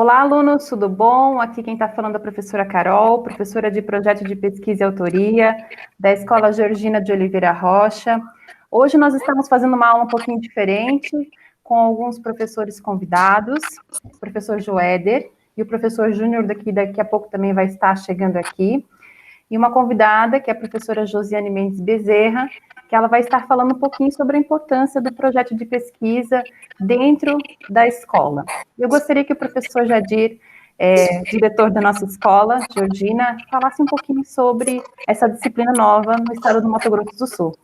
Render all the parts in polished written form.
Olá, alunos, tudo bom? Aqui quem está falando é a professora Carol, professora de Projeto de Pesquisa e Autoria, da Escola Georgina de Oliveira Rocha. Hoje nós estamos fazendo uma aula um pouquinho diferente, com alguns professores convidados, o professor Joéder e o professor Júnior, daqui a pouco também vai estar chegando aqui, e uma convidada, que é a professora Josiane Mendes Bezerra, que ela vai estar falando um pouquinho sobre a importância do projeto de pesquisa dentro da escola. Eu gostaria que o professor Jadir, diretor da nossa escola, Georgina, falasse um pouquinho sobre essa disciplina nova no estado do Mato Grosso do Sul.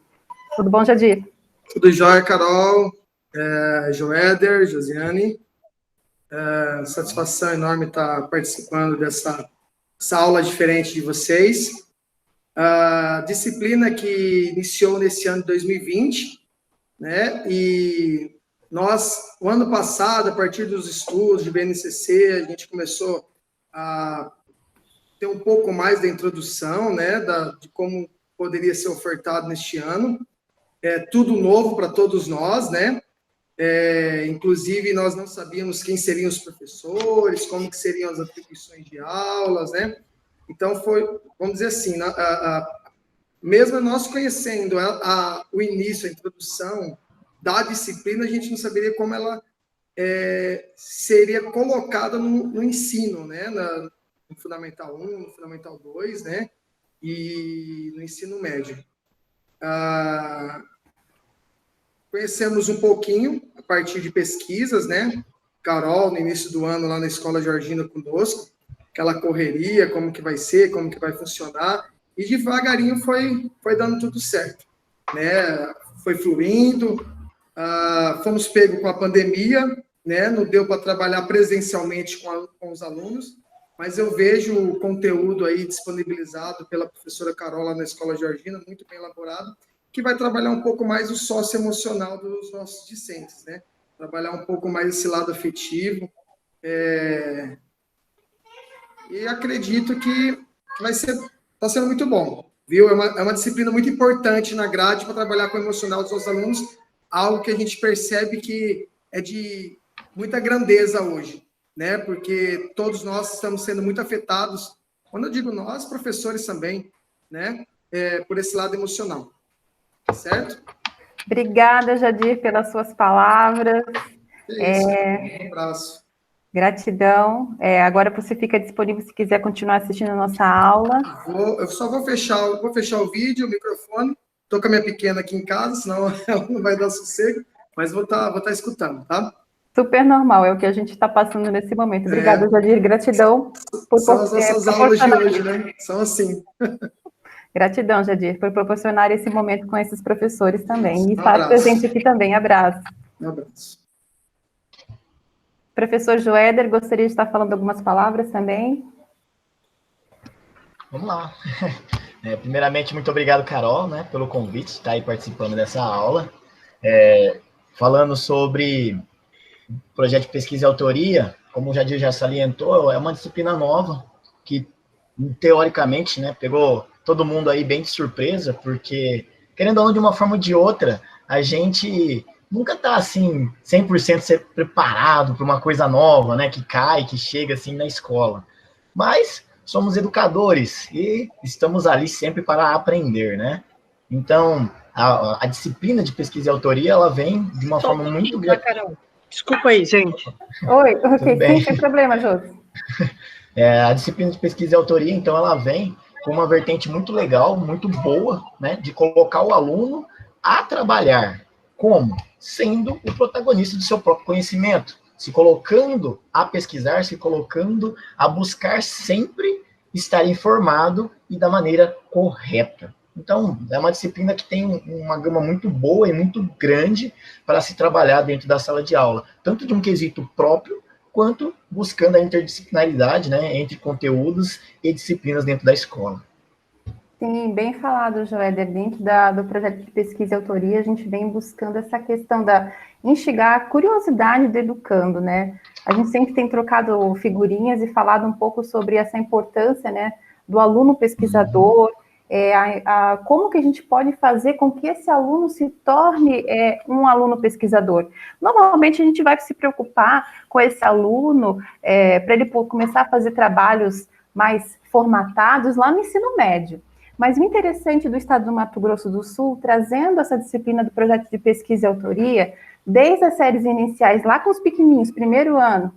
Tudo bom, Jadir? Tudo jóia, Carol, Joéder, Josiane. Satisfação enorme estar participando dessa aula diferente de vocês. A disciplina que iniciou nesse ano de 2020, né? E nós, o ano passado, a partir dos estudos de BNCC, a gente começou a ter um pouco mais da introdução, né? De como poderia ser ofertado neste ano. É tudo novo para todos nós, né? Inclusive, nós não sabíamos quem seriam os professores, como que seriam as atribuições de aulas, né? Então, vamos dizer assim, mesmo nós conhecendo o início, a introdução da disciplina, a gente não saberia como ela seria colocada no ensino, né? No Fundamental 1, no Fundamental 2, né? E no ensino médio. Conhecemos um pouquinho a partir de pesquisas, né? Carol, no início do ano, lá na Escola Georgina conosco, aquela correria, como que vai ser, como que vai funcionar, e devagarinho foi dando tudo certo, né? Foi fluindo, fomos pegos com a pandemia, né? Não deu para trabalhar presencialmente com os alunos, mas eu vejo o conteúdo aí disponibilizado pela professora Carol lá na Escola Georgina, muito bem elaborado, que vai trabalhar um pouco mais o socioemocional dos nossos discentes, né? Trabalhar um pouco mais esse lado afetivo. E acredito que está sendo muito bom, viu? É uma disciplina muito importante na grade para trabalhar com o emocional dos nossos alunos, algo que a gente percebe que é de muita grandeza hoje, né? Porque todos nós estamos sendo muito afetados, quando eu digo nós, professores também, né? Por esse lado emocional. Certo? Obrigada, Jadir, pelas suas palavras. Um abraço. Gratidão. Agora você fica disponível se quiser continuar assistindo a nossa aula. Eu só vou fechar o vídeo, o microfone. Estou com a minha pequena aqui em casa, senão ela não vai dar sossego, mas vou tá escutando, tá? Super normal, é o que a gente está passando nesse momento. Obrigada, Jadir. Gratidão. São as nossas aulas de hoje, né? São assim. Gratidão, Jadir, por proporcionar esse momento com esses professores também. E estar presente aqui também. Abraço. Um abraço. Professor Joéder, gostaria de estar falando algumas palavras também. Vamos lá. Primeiramente, muito obrigado, Carol, né, pelo convite, estar aí participando dessa aula. Falando sobre projeto de pesquisa e autoria, como o Jadir já salientou, é uma disciplina nova que, teoricamente, né, pegou todo mundo aí bem de surpresa, porque, querendo ou não, de uma forma ou de outra, a gente nunca está, assim, 100% preparado para uma coisa nova, né, que cai, que chega, assim, na escola. Mas somos educadores e estamos ali sempre para aprender, né? Então, a disciplina de pesquisa e autoria, ela vem de uma forma muito grande. Carol. Desculpa aí, gente. Oi, ok, sim, sem problema, Josi. A disciplina de pesquisa e autoria, então, ela vem com uma vertente muito legal, muito boa, né, de colocar o aluno a trabalhar. Como? Sendo o protagonista do seu próprio conhecimento, se colocando a pesquisar, se colocando a buscar sempre estar informado e da maneira correta. Então, é uma disciplina que tem uma gama muito boa e muito grande para se trabalhar dentro da sala de aula, tanto de um quesito próprio, quanto buscando a interdisciplinaridade, né, entre conteúdos e disciplinas dentro da escola. Sim, bem falado, Joéder. Dentro do projeto de pesquisa e autoria, a gente vem buscando essa questão da instigar a curiosidade do educando, né? A gente sempre tem trocado figurinhas e falado um pouco sobre essa importância, né, do aluno pesquisador, como que a gente pode fazer com que esse aluno se torne um aluno pesquisador. Normalmente a gente vai se preocupar com esse aluno para ele começar a fazer trabalhos mais formatados lá no ensino médio. Mas o interessante do estado do Mato Grosso do Sul, trazendo essa disciplina do projeto de pesquisa e autoria, desde as séries iniciais, lá com os pequenininhos, primeiro ano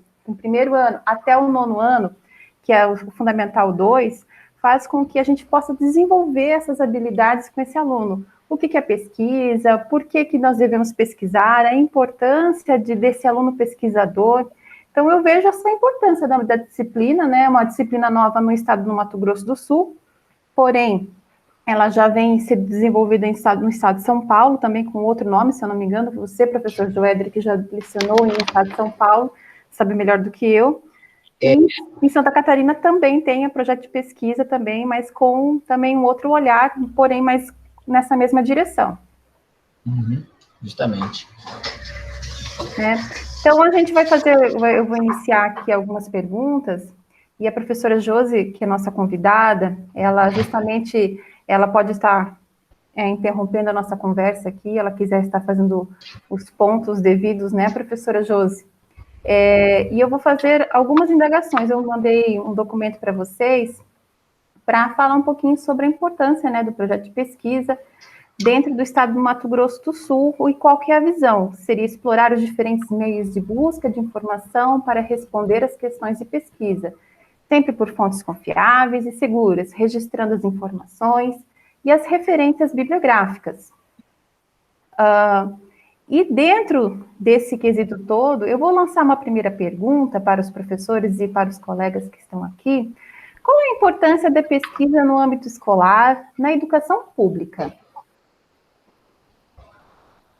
até o 9º ano, que é o Fundamental 2, faz com que a gente possa desenvolver essas habilidades com esse aluno. O que é pesquisa, por que nós devemos pesquisar, a importância desse aluno pesquisador. Então, eu vejo essa importância da disciplina, né? Uma disciplina nova no estado do Mato Grosso do Sul, porém, ela já vem sendo desenvolvida no estado de São Paulo, também com outro nome, se eu não me engano. Você, professor Joéder, que já lecionou no estado de São Paulo, sabe melhor do que eu. E em Santa Catarina também tem o projeto de pesquisa também, mas com também um outro olhar, porém mais nessa mesma direção. Justamente. Então, a gente eu vou iniciar aqui algumas perguntas, e a professora Josi, que é nossa convidada, ela pode estar interrompendo a nossa conversa aqui, ela quiser estar fazendo os pontos devidos, né, professora Josi? E eu vou fazer algumas indagações. Eu mandei um documento para vocês para falar um pouquinho sobre a importância, né, do projeto de pesquisa dentro do estado do Mato Grosso do Sul e qual que é a visão. Seria explorar os diferentes meios de busca de informação para responder às questões de pesquisa, sempre por fontes confiáveis e seguras, registrando as informações e as referências bibliográficas. E dentro desse quesito todo, eu vou lançar uma primeira pergunta para os professores e para os colegas que estão aqui. Qual a importância da pesquisa no âmbito escolar, na educação pública?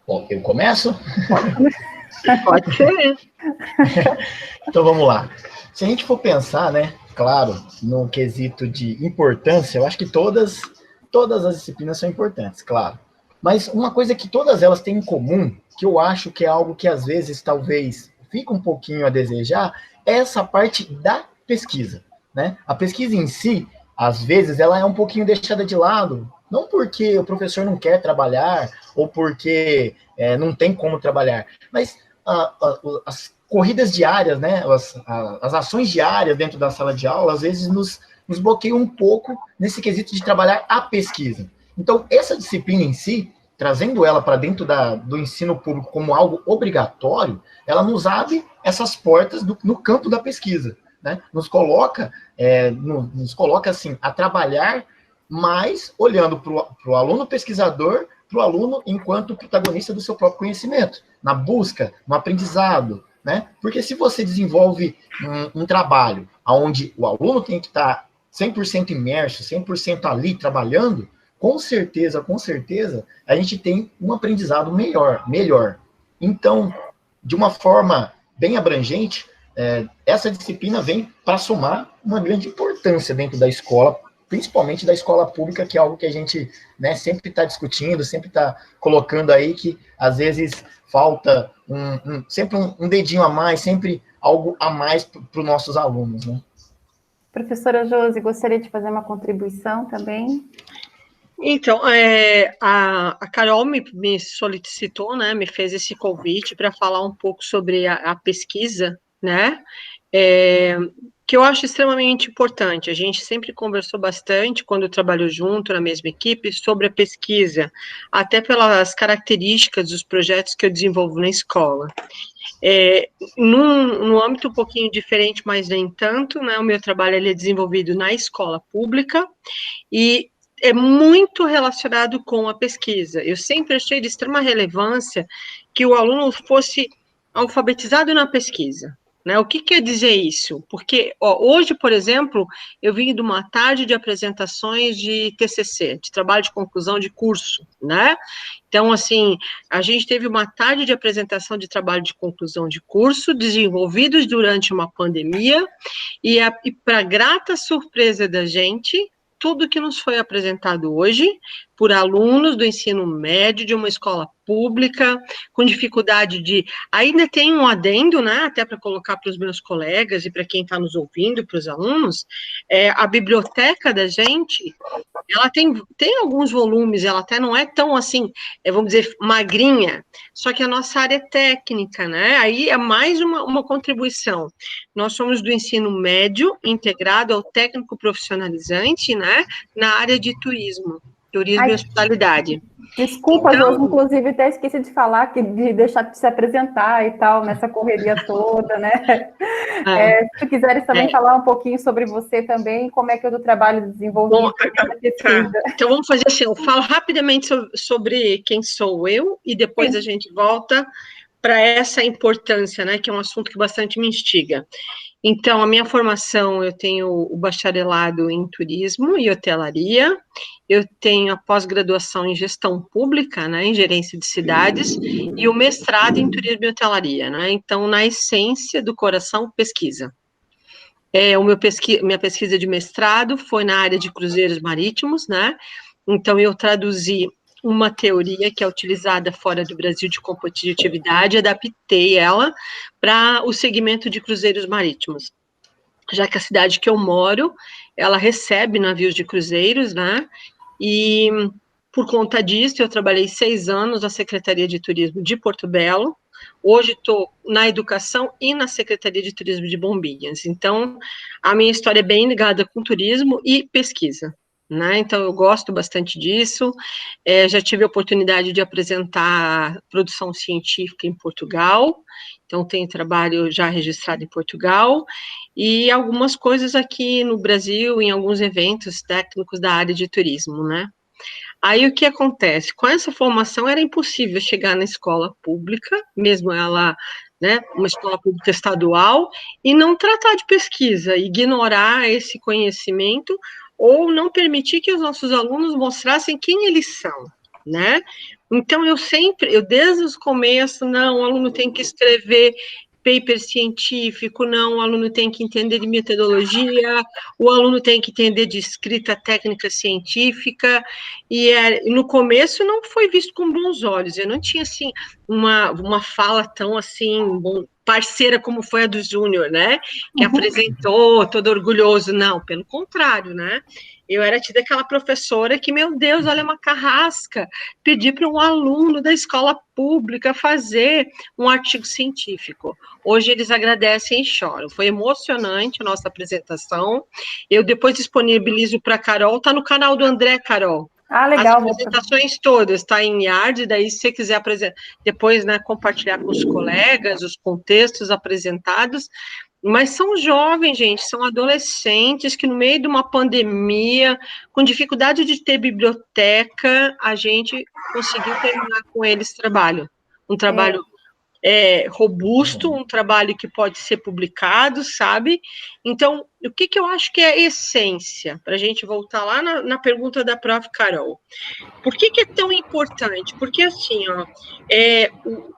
Bom, eu começo? Pode ser. Então, vamos lá. Se a gente for pensar, né, claro, no quesito de importância, eu acho que todas as disciplinas são importantes, claro. Mas uma coisa que todas elas têm em comum, que eu acho que é algo que às vezes talvez fica um pouquinho a desejar, é essa parte da pesquisa, né? A pesquisa em si, às vezes, ela é um pouquinho deixada de lado, não porque o professor não quer trabalhar ou porque não tem como trabalhar, mas as corridas diárias, né? As ações diárias dentro da sala de aula, às vezes nos bloqueiam um pouco nesse quesito de trabalhar a pesquisa. Então, essa disciplina em si, trazendo ela para dentro do ensino público como algo obrigatório, ela nos abre essas portas no campo da pesquisa, né? Nos coloca assim, a trabalhar mais olhando para o aluno pesquisador, para o aluno enquanto protagonista do seu próprio conhecimento, na busca, no aprendizado, né? Porque se você desenvolve um trabalho onde o aluno tem que estar 100% imerso, 100% ali trabalhando, com certeza, a gente tem um aprendizado melhor. Então, de uma forma bem abrangente, essa disciplina vem para somar uma grande importância dentro da escola, principalmente da escola pública, que é algo que a gente, né, sempre está discutindo, sempre está colocando aí que, às vezes, falta sempre um dedinho a mais, sempre algo a mais para os nossos alunos, né? Professora Josi, gostaria de fazer uma contribuição também? Então, a Carol me solicitou, né, me fez esse convite para falar um pouco sobre a pesquisa, né, que eu acho extremamente importante. A gente sempre conversou bastante, quando trabalhou junto na mesma equipe, sobre a pesquisa, até pelas características dos projetos que eu desenvolvo na escola. Num âmbito um pouquinho diferente, mas nem tanto, né, o meu trabalho ele é desenvolvido na escola pública, e é muito relacionado com a pesquisa. Eu sempre achei de extrema relevância que o aluno fosse alfabetizado na pesquisa, né? O que quer dizer isso? Porque hoje, por exemplo, eu vim de uma tarde de apresentações de TCC, de trabalho de conclusão de curso, né? Então, assim, a gente teve uma tarde de apresentação de trabalho de conclusão de curso, desenvolvidos durante uma pandemia, e para grata surpresa da gente, tudo que nos foi apresentado hoje por alunos do ensino médio de uma escola pública, com dificuldade de... Ainda tem um adendo, né, até para colocar para os meus colegas e para quem está nos ouvindo, para os alunos, a biblioteca da gente, ela tem alguns volumes, ela até não é tão assim, vamos dizer, magrinha, só que a nossa área é técnica, né, aí é mais uma contribuição. Nós somos do ensino médio, integrado ao técnico profissionalizante, né, na área de turismo e hospitalidade. Desculpa, então, Josi, inclusive até esqueci de falar, de deixar de se apresentar e tal, nessa correria toda, né? Se tu quiseres também falar um pouquinho sobre você também, como é que é o trabalho desenvolvido na pesquisa. Tá. Então, vamos fazer assim, eu falo rapidamente sobre quem sou eu, e depois a gente volta para essa importância, né, que é um assunto que bastante me instiga. Então, a minha formação, eu tenho o bacharelado em turismo e hotelaria, eu tenho a pós-graduação em gestão pública, né, em gerência de cidades, e o mestrado em turismo e hotelaria, né, então, na essência do coração, pesquisa. Minha pesquisa de mestrado foi na área de cruzeiros marítimos, né, então eu traduzi uma teoria que é utilizada fora do Brasil de competitividade, adaptei ela para o segmento de cruzeiros marítimos, já que a cidade que eu moro, ela recebe navios de cruzeiros, né, e por conta disso eu trabalhei 6 anos na Secretaria de Turismo de Porto Belo, hoje estou na educação e na Secretaria de Turismo de Bombinhas, então a minha história é bem ligada com turismo e pesquisa, né? Então eu gosto bastante disso, já tive a oportunidade de apresentar produção científica em Portugal, então tenho trabalho já registrado em Portugal, e algumas coisas aqui no Brasil, em alguns eventos técnicos da área de turismo, né? Aí o que acontece? Com essa formação era impossível chegar na escola pública, mesmo ela, né, uma escola pública estadual, e não tratar de pesquisa, ignorar esse conhecimento, ou não permitir que os nossos alunos mostrassem quem eles são, né? Então, eu desde os começos, não, o aluno tem que escrever paper científico, não, o aluno tem que entender de metodologia, o aluno tem que entender de escrita técnica científica, e no começo não foi visto com bons olhos, eu não tinha, assim, uma fala tão, assim, parceira como foi a do Júnior, né, que apresentou, todo orgulhoso, não, pelo contrário, né, eu era tida aquela professora que, meu Deus, olha, uma carrasca, pedir para um aluno da escola pública fazer um artigo científico. Hoje eles agradecem e choram. Foi emocionante a nossa apresentação. Eu depois disponibilizo para a Carol, está no canal do André, Carol. Legal. As apresentações todas, está em Yard, daí se você quiser apresentar, depois, né, compartilhar com os colegas, os contextos apresentados, mas são jovens, gente, são adolescentes que no meio de uma pandemia, com dificuldade de ter biblioteca, a gente conseguiu terminar com eles trabalho. Um trabalho robusto, um trabalho que pode ser publicado, sabe? Então, o que eu acho que é a essência, para a gente voltar lá na pergunta da prof. Carol. Por que é tão importante? Porque, assim,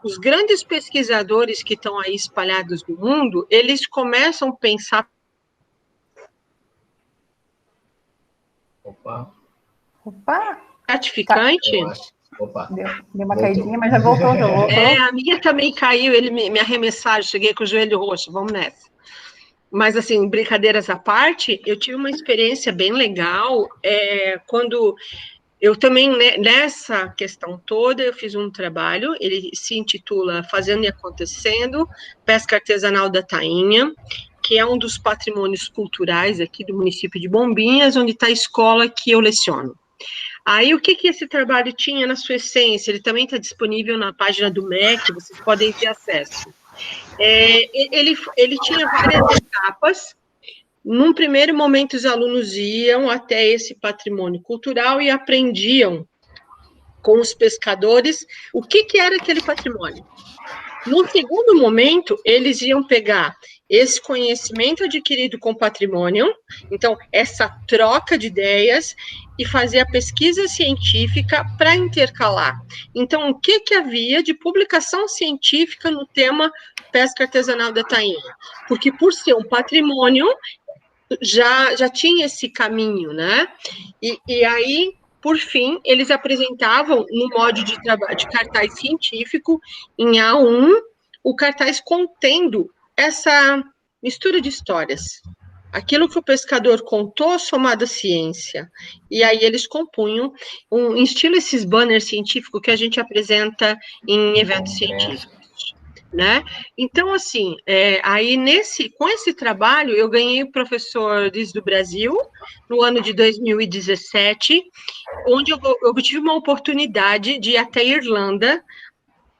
os grandes pesquisadores que estão aí espalhados no mundo, eles começam a pensar... Opa! Gratificante? Opa. Deu uma caidinha, mas já voltou. A minha também caiu, ele me arremessaram, cheguei com o joelho roxo, vamos nessa. Mas, assim, brincadeiras à parte, eu tive uma experiência bem legal, quando eu também, nessa questão toda, eu fiz um trabalho, ele se intitula Fazendo e Acontecendo, Pesca Artesanal da Tainha, que é um dos patrimônios culturais aqui do município de Bombinhas, onde está a escola que eu leciono. Aí, o que esse trabalho tinha na sua essência? Ele também está disponível na página do MEC, vocês podem ter acesso. Ele tinha várias etapas. Num primeiro momento, os alunos iam até esse patrimônio cultural e aprendiam com os pescadores o que era aquele patrimônio. No segundo momento, eles iam pegar esse conhecimento adquirido com o patrimônio, então, essa troca de ideias, e fazer a pesquisa científica para intercalar. Então, o que havia de publicação científica no tema pesca artesanal da tainha? Porque, por ser um patrimônio, já tinha esse caminho, né? E aí, Por fim, eles apresentavam no modo de cartaz científico, em A1, o cartaz contendo essa mistura de histórias. Aquilo que o pescador contou somado à ciência. E aí eles compunham em estilo esses banners científicos que a gente apresenta em eventos científicos. Né? Então, assim, aí com esse trabalho, eu ganhei o Professor do Brasil no ano de 2017, onde eu tive uma oportunidade de ir até a Irlanda,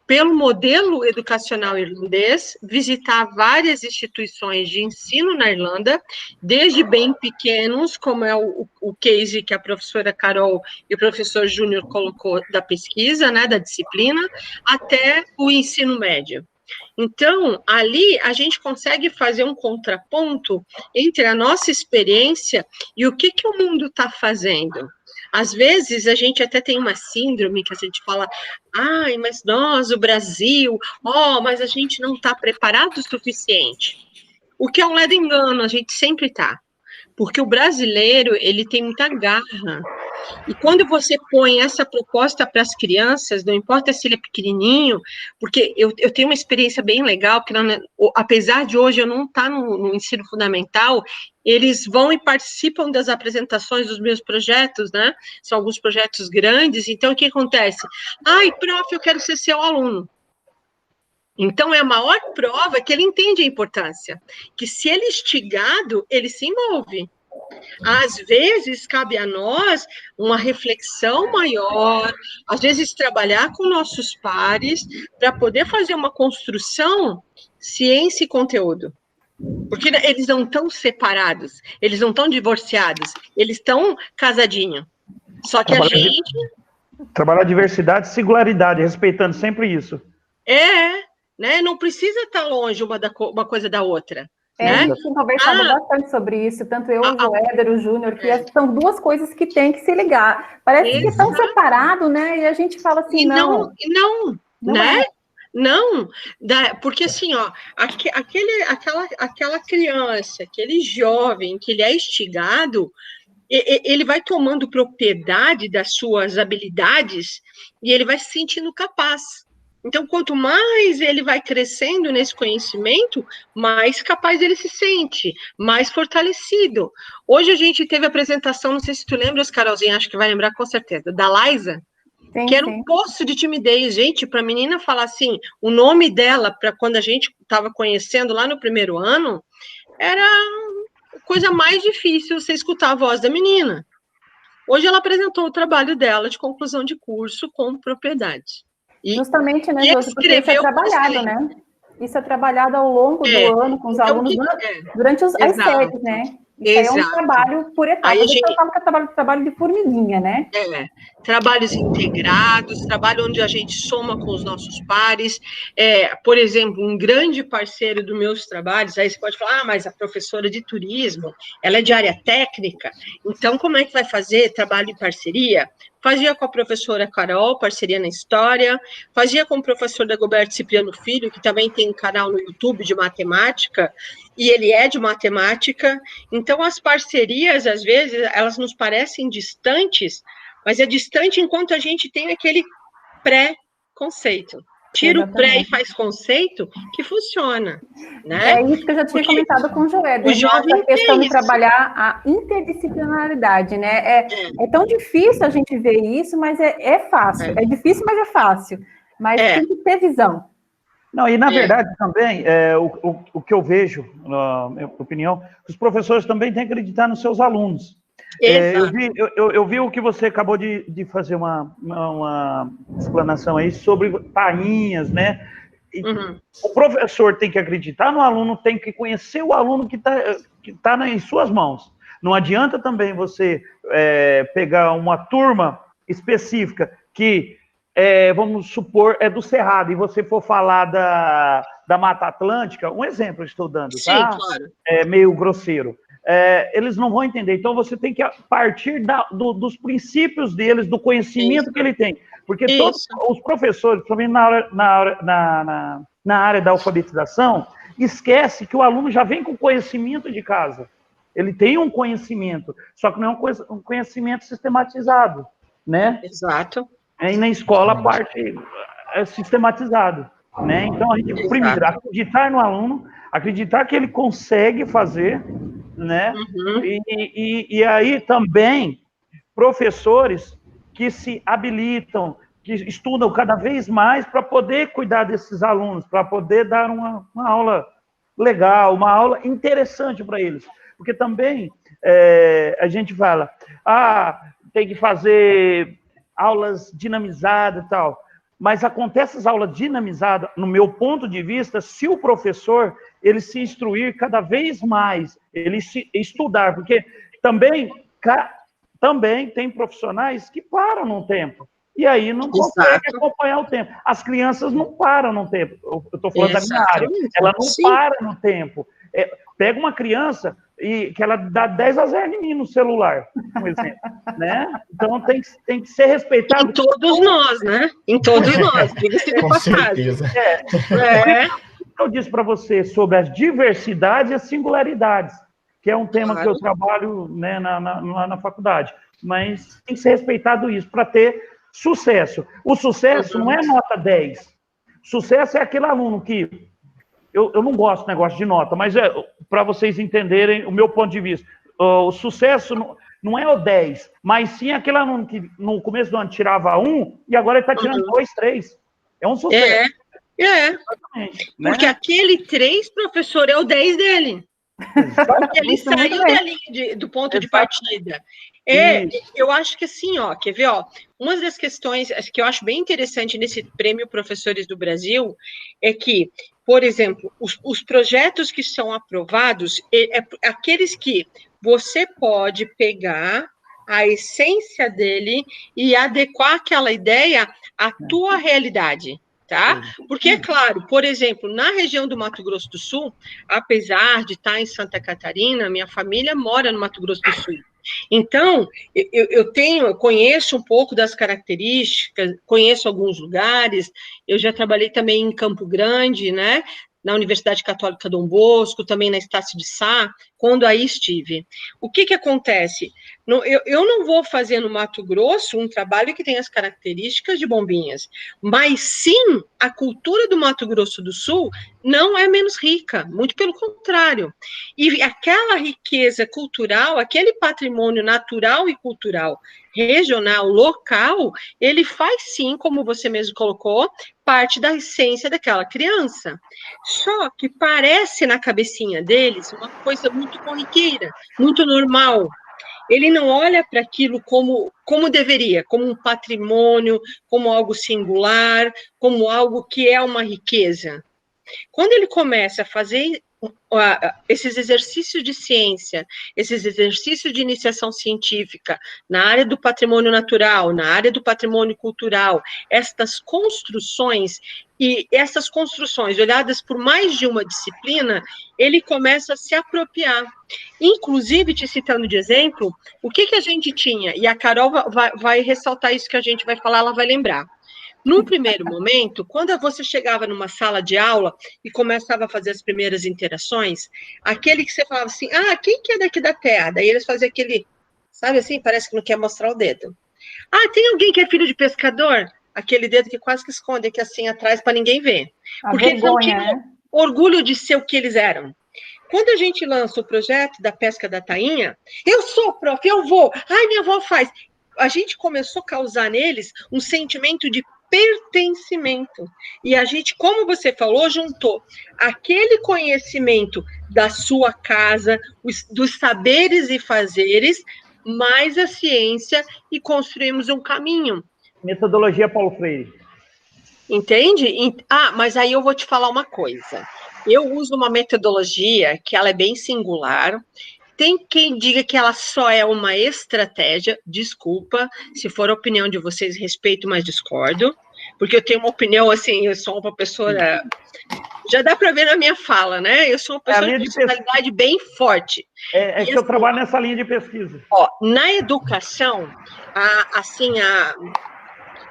pelo modelo educacional irlandês, visitar várias instituições de ensino na Irlanda, desde bem pequenos, como é o case que a professora Carol e o professor Júnior colocou da pesquisa, né, da disciplina, até o ensino médio. Então, ali a gente consegue fazer um contraponto entre a nossa experiência e o que o mundo está fazendo. Às vezes, a gente até tem uma síndrome que a gente fala, ai, mas nós, o Brasil, mas a gente não está preparado o suficiente. O que é um ledo engano, a gente sempre está. Porque o brasileiro, ele tem muita garra. E quando você põe essa proposta para as crianças, não importa se ele é pequenininho, porque eu tenho uma experiência bem legal, que apesar de hoje eu não estar no ensino fundamental, eles vão e participam das apresentações dos meus projetos, né? São alguns projetos grandes, então o que acontece? Ai, prof, eu quero ser seu aluno. Então, é a maior prova que ele entende a importância, que se ele é instigado, ele se envolve. Às vezes, cabe a nós uma reflexão maior, às vezes trabalhar com nossos pares, para poder fazer uma construção ciência e conteúdo. Porque eles não estão separados, eles não estão divorciados, eles estão casadinhos. Só que trabalhar diversidade e singularidade, respeitando sempre isso. Né? Não precisa estar longe uma coisa da outra. A gente tem conversado bastante sobre isso, tanto eu, o Joéder, o Júnior, que são duas coisas que tem que se ligar. Parece que estão separados, né? E a gente fala assim, não, né? Não, porque assim, aquela criança, aquele jovem que ele é instigado, ele vai tomando propriedade das suas habilidades e ele vai se sentindo capaz. Então, quanto mais ele vai crescendo nesse conhecimento, mais capaz ele se sente, mais fortalecido. Hoje a gente teve a apresentação, não sei se tu lembras, Carolzinha, acho que vai lembrar com certeza, da Liza, que era um poço de timidez. Gente, para a menina falar assim, o nome dela, para quando a gente estava conhecendo lá no primeiro ano, era a coisa mais difícil você escutar a voz da menina. Hoje ela apresentou o trabalho dela de conclusão de curso com propriedade. Justamente, né, Josi, porque isso é trabalhado, né? Isso é trabalhado ao longo do ano com os alunos durante as séries, né? Isso é um trabalho por etapas. Eu falo que é trabalho de formiguinha, né? Trabalhos integrados, trabalho onde a gente soma com os nossos pares. Por exemplo, um grande parceiro dos meus trabalhos, aí você pode falar, mas a professora de turismo, ela é de área técnica, então como é que vai fazer trabalho em parceria? Fazia com a professora Carol, parceria na história, fazia com o professor Dagoberto Cipriano Filho, que também tem um canal no YouTube de matemática, e ele é de matemática. Então, as parcerias, às vezes, elas nos parecem distantes, mas é distante enquanto a gente tem aquele pré-conceito. Tira o pré e faz conceito, que funciona. Né? É isso que eu já tinha comentado com o Joé. A questão de trabalhar a interdisciplinaridade, né? É tão difícil a gente ver isso, mas é fácil. É difícil, mas é fácil. Mas tem que ter visão. Não, e na verdade também, o que eu vejo, na minha opinião, os professores também têm que acreditar nos seus alunos. Eu vi o que você acabou de fazer uma explanação aí sobre tainhas, né? O professor tem que acreditar no aluno, tem que conhecer o aluno que tá em suas mãos. Não adianta também você pegar uma turma específica que, vamos supor, é do Cerrado, e você for falar da Mata Atlântica, um exemplo eu estou dando, tá? Sim, claro. É meio grosseiro. Eles não vão entender. Então, você tem que partir dos princípios deles, do conhecimento que ele tem. Porque todos os professores, principalmente na área da alfabetização, esquece que o aluno já vem com conhecimento de casa. Ele tem um conhecimento, só que não é um conhecimento sistematizado. né? Exato. E na escola a parte é sistematizada, né? Então, a gente, primeiro, acreditar no aluno, acreditar que ele consegue fazer, né? Uhum. E aí também professores que se habilitam, que estudam cada vez mais para poder cuidar desses alunos, para poder dar uma aula legal, uma aula interessante para eles. Porque também a gente fala, tem que fazer aulas dinamizadas e tal, mas acontece as aulas dinamizadas, no meu ponto de vista, se o professor ele se instruir cada vez mais, ele se estudar, porque também tem profissionais que param no tempo, e aí não consegue acompanhar o tempo. As crianças não param no tempo, eu estou falando da minha área, ela não para no tempo. Pega uma criança e que ela dá 10-0 em mim no celular, por exemplo, né? Então tem que ser respeitado. Em todos nós, né? Em todos nós, diga-se de passagem. Eu disse para você sobre as diversidades e as singularidades, que é um tema que eu trabalho, né, na faculdade, mas tem que ser respeitado isso para ter sucesso. O sucesso não é nota 10. Sucesso é aquele aluno que... Eu não gosto do negócio de nota, mas para vocês entenderem o meu ponto de vista. O sucesso não é o 10, mas sim aquele aluno que no começo do ano tirava 1 e agora ele está tirando 2, 3. É um sucesso. Porque aquele 3, professor, é o 10 dele. Porque ele saiu da linha do ponto de partida. Eu acho que assim, quer ver, uma das questões que eu acho bem interessante nesse Prêmio Professores do Brasil é que, por exemplo, os projetos que são aprovados, aqueles que você pode pegar a essência dele e adequar aquela ideia à tua realidade. Tá? Porque, é claro, por exemplo, na região do Mato Grosso do Sul, apesar de estar em Santa Catarina, minha família mora no Mato Grosso do Sul. Então, eu conheço um pouco das características, conheço alguns lugares, eu já trabalhei também em Campo Grande, né? Na Universidade Católica Dom Bosco, também na Estácio de Sá, quando aí estive. O que acontece? Eu não vou fazer no Mato Grosso um trabalho que tem as características de Bombinhas, mas sim, a cultura do Mato Grosso do Sul não é menos rica, muito pelo contrário. E aquela riqueza cultural, aquele patrimônio natural e cultural, regional, local, ele faz sim, como você mesmo colocou, parte da essência daquela criança. Só que parece na cabecinha deles uma coisa muito corriqueira, muito normal. Ele não olha para aquilo como deveria, como um patrimônio, como algo singular, como algo que é uma riqueza. Quando ele começa a fazer esses exercícios de ciência, esses exercícios de iniciação científica na área do patrimônio natural, na área do patrimônio cultural, estas construções, e essas construções olhadas por mais de uma disciplina, ele começa a se apropriar. Inclusive, te citando de exemplo, o que a gente tinha, e a Carol vai ressaltar isso que a gente vai falar, ela vai lembrar. Num primeiro momento, quando você chegava numa sala de aula e começava a fazer as primeiras interações, aquele que você falava assim, quem que é daqui da Terra? Daí eles faziam aquele, sabe assim, parece que não quer mostrar o dedo. Tem alguém que é filho de pescador? Aquele dedo que quase que esconde aqui assim atrás para ninguém ver. Porque eles não tinham orgulho de ser o que eles eram. Quando a gente lança o projeto da pesca da tainha, eu sou prof, eu vou, minha avó faz. A gente começou a causar neles um sentimento de pertencimento. E a gente, como você falou, juntou aquele conhecimento da sua casa, dos saberes e fazeres, mais a ciência, e construímos um caminho. Metodologia Paulo Freire. Entende? Mas aí eu vou te falar uma coisa. Eu uso uma metodologia que ela é bem singular. Tem quem diga que ela só é uma estratégia, desculpa, se for a opinião de vocês, respeito, mas discordo, porque eu tenho uma opinião, assim, eu sou uma pessoa, já dá para ver na minha fala, né? Eu sou uma pessoa de personalidade bem forte. É que eu trabalho nessa linha de pesquisa. Na educação,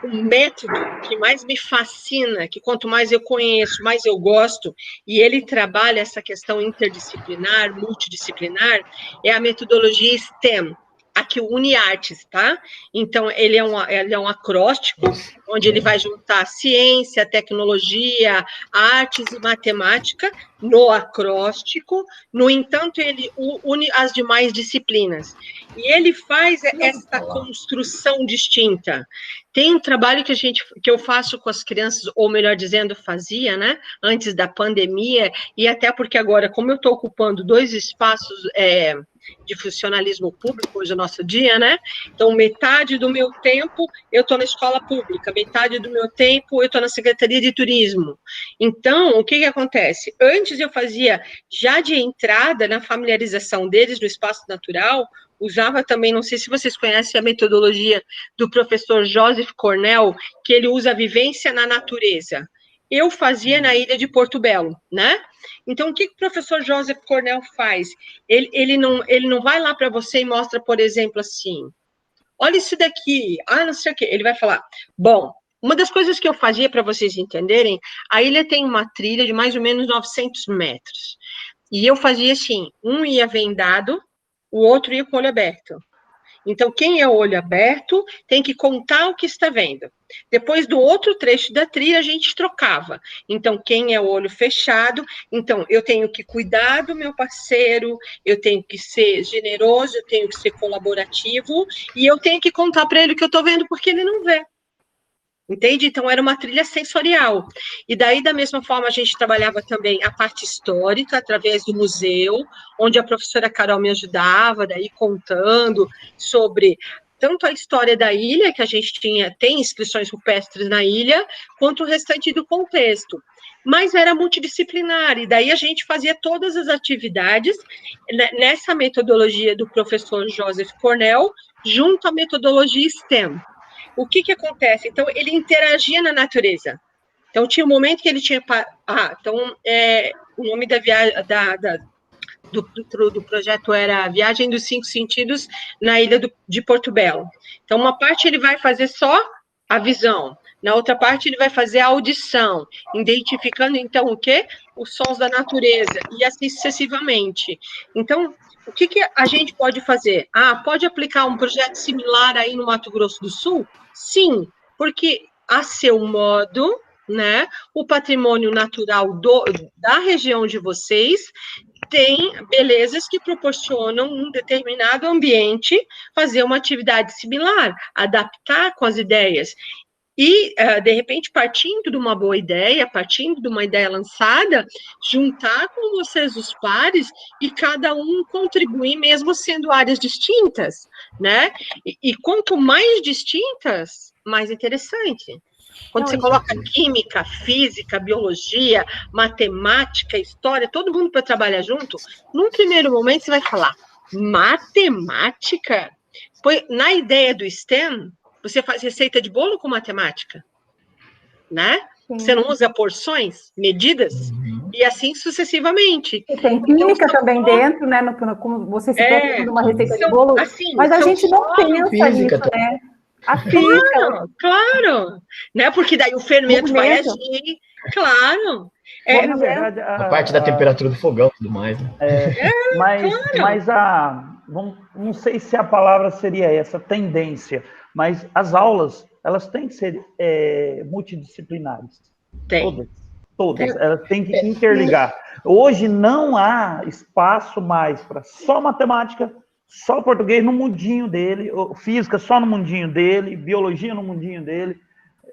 o método que mais me fascina, que quanto mais eu conheço, mais eu gosto, e ele trabalha essa questão interdisciplinar, multidisciplinar, é a metodologia STEM, aqui o UniArtes, tá? Então, ele é um acróstico, onde ele vai juntar ciência, tecnologia, artes e matemática no acróstico. No entanto, ele une as demais disciplinas. E ele faz essa construção distinta. Tem um trabalho que eu faço com as crianças, ou melhor dizendo, fazia, né? Antes da pandemia, e até porque agora, como eu estou ocupando 2 espaços de funcionalismo público hoje é o nosso dia, né? Então, metade do meu tempo eu estou na escola pública, metade do meu tempo eu estou na Secretaria de Turismo. Então, o que acontece? Antes eu fazia, já de entrada, na familiarização deles no espaço natural, usava também, não sei se vocês conhecem a metodologia do professor Joseph Cornell, que ele usa a vivência na natureza. Eu fazia na ilha de Porto Belo, né? Então, o que o professor Joseph Cornell faz? Ele não vai lá para você e mostra, por exemplo, assim, olha isso daqui, não sei o quê. Ele vai falar, bom, uma das coisas que eu fazia para vocês entenderem, a ilha tem uma trilha de mais ou menos 900 metros. E eu fazia assim, um ia vendado, o outro ia com o olho aberto. Então, quem é olho aberto tem que contar o que está vendo. Depois do outro trecho da trilha, a gente trocava. Então, quem é olho fechado, então, eu tenho que cuidar do meu parceiro, eu tenho que ser generoso, eu tenho que ser colaborativo, e eu tenho que contar para ele o que eu estou vendo, porque ele não vê. Entende? Então, era uma trilha sensorial. E daí, da mesma forma, a gente trabalhava também a parte histórica, através do museu, onde a professora Carol me ajudava, daí contando sobre tanto a história da ilha, que a gente tem inscrições rupestres na ilha, quanto o restante do contexto. Mas era multidisciplinar, e daí a gente fazia todas as atividades nessa metodologia do professor Joseph Cornell, junto à metodologia STEM. O que acontece? Então, ele interagia na natureza. Então, tinha um momento que ele tinha... o nome da viagem, do projeto era Viagem dos 5 Sentidos na ilha de Porto Belo. Então, uma parte ele vai fazer só a visão, na outra parte ele vai fazer a audição, identificando, então, o quê? Os sons da natureza, e assim sucessivamente. Então, o que a gente pode fazer? Pode aplicar um projeto similar aí no Mato Grosso do Sul? Sim, porque a seu modo, né, o patrimônio natural da região de vocês tem belezas que proporcionam um determinado ambiente fazer uma atividade similar, adaptar com as ideias. E, de repente, partindo de uma boa ideia, partindo de uma ideia lançada, juntar com vocês os pares e cada um contribuir, mesmo sendo áreas distintas, né? E quanto mais distintas, mais interessante. Quando você coloca química, física, biologia, matemática, história, todo mundo para trabalhar junto, num primeiro momento você vai falar, matemática? Pois, na ideia do STEM, você faz receita de bolo com matemática, né? Sim. Você não usa porções, medidas, e assim sucessivamente. E tem química então, também dentro, né? Como você citou, uma receita de bolo, assim, mas a gente não pensa nisso, né? A física. Claro, né? Porque daí o fermento vai agir, claro. Na verdade, a parte da temperatura do fogão e tudo mais. Né? Mas não sei se a palavra seria essa, tendência, mas as aulas, elas têm que ser multidisciplinares. Todas. Elas têm que interligar. Hoje não há espaço mais para só matemática, só português no mundinho dele, física só no mundinho dele, biologia no mundinho dele,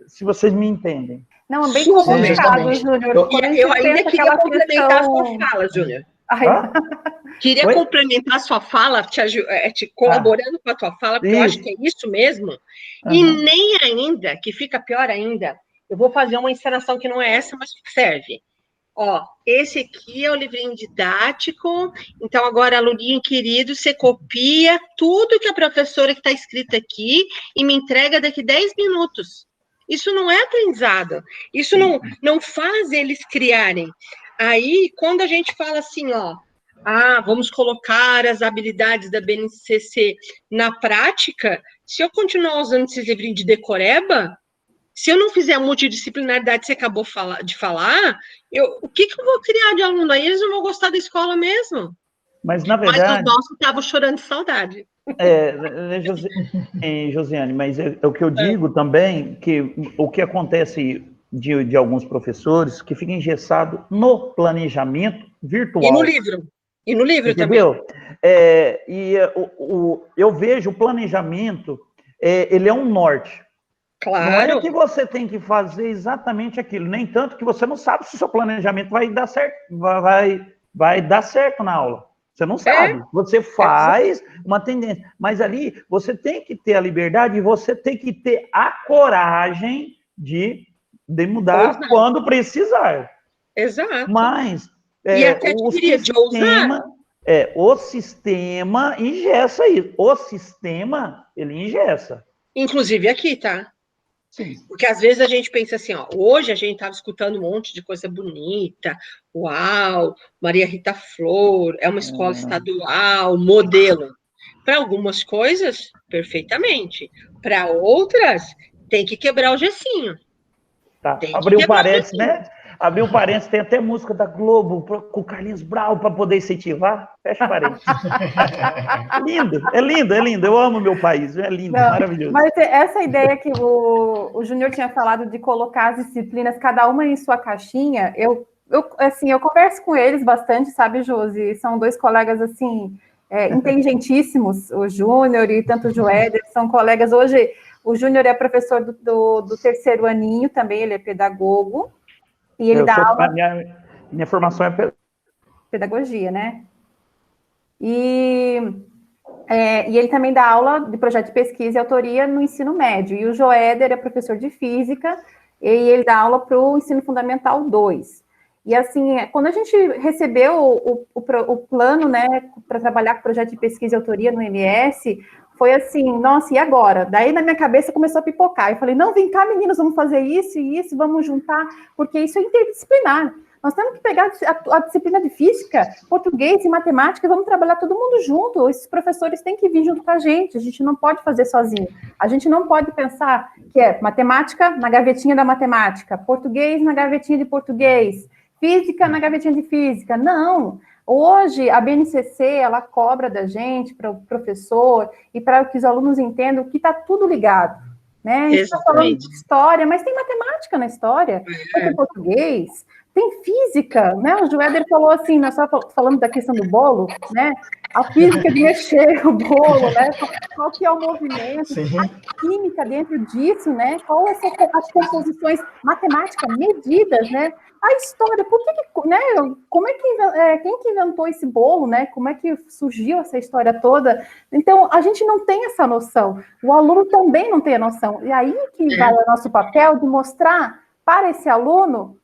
se vocês me entendem. Não, é bem complicado, Júnior. Eu ainda queria complementar a sua fala, Júnior. Queria complementar a sua fala, te colaborando com a tua fala, porque eu acho que é isso mesmo. E nem ainda, que fica pior ainda, eu vou fazer uma encenação que não é essa, mas serve. Esse aqui é o livrinho didático, então agora, aluninho querido, você copia tudo que a professora que está escrito aqui e me entrega daqui 10 minutos. Isso não é aprendizado, isso não faz eles criarem. Aí, quando a gente fala assim, vamos colocar as habilidades da BNCC na prática, se eu continuar usando esses livrinhos de decoreba, se eu não fizer a multidisciplinaridade que você acabou de falar, o que eu vou criar de aluno aí? Eles não vão gostar da escola mesmo. Mas, na verdade... Mas os nossos estavam chorando de saudade. Josiane, mas é o que eu digo também, que o que acontece de alguns professores que fica engessado no planejamento virtual. E no livro. E no livro entendeu? Também. Eu vejo o planejamento, ele é um norte. Claro. Não é que você tem que fazer exatamente aquilo, nem tanto que você não sabe se o seu planejamento vai dar certo, vai dar certo na aula. Você não sabe. Você faz uma tendência. Mas ali você tem que ter a liberdade e você tem que ter a coragem de mudar quando precisar. Exato. Mas e até o sistema engessa isso. O sistema, ele engessa. Inclusive aqui, tá? Sim. Porque às vezes a gente pensa assim, ó, hoje a gente estava escutando um monte de coisa bonita, uau, Maria Rita Flor, é uma escola estadual, modelo. Para algumas coisas, perfeitamente. Para outras, tem que quebrar o gessinho. Tá. Abriu um parênteses, né? Abriu um parênteses, tem até música da Globo com o Carlinhos Brau para poder incentivar. Fecha parênteses. É lindo. Eu amo meu país, é lindo, maravilhoso. Mas essa ideia que o Júnior tinha falado de colocar as disciplinas, cada uma em sua caixinha, eu converso com eles bastante, sabe, Josi? São dois colegas, assim, inteligentíssimos, o Júnior e tanto o Joéder, são colegas. Hoje, o Júnior é professor do terceiro aninho também, ele é pedagogo. E ele dá aula... Minha formação é pedagogia, né? E ele também dá aula de projeto de pesquisa e autoria no ensino médio. E o Joéder é professor de física e ele dá aula para o ensino fundamental 2. E assim, quando a gente recebeu o plano, né, para trabalhar com projeto de pesquisa e autoria no MS, foi assim, nossa, e agora? Daí na minha cabeça começou a pipocar. Eu falei, não, vem cá, meninos, vamos fazer isso e isso, vamos juntar, porque isso é interdisciplinar. Nós temos que pegar a disciplina de física, português e matemática e vamos trabalhar todo mundo junto. Esses professores têm que vir junto com a gente não pode fazer sozinho. A gente não pode pensar que é matemática na gavetinha da matemática, português na gavetinha de português, física na gavetinha de física. Não! Hoje, a BNCC, ela cobra da gente, para o professor, e para que os alunos entendam que está tudo ligado, né? A gente está falando de história, mas tem matemática na história, tem português, tem física, né? O Joéder falou assim, nós estávamos falando da questão do bolo, né? A física de mexer o bolo, né? Qual que é o movimento, a química dentro disso, né? Qual são as composições matemáticas, medidas, né? A história, né? Como é que quem que inventou esse bolo, né? Como é que surgiu essa história toda? Então, a gente não tem essa noção. O aluno também não tem a noção. E aí que vai o nosso papel de mostrar para esse aluno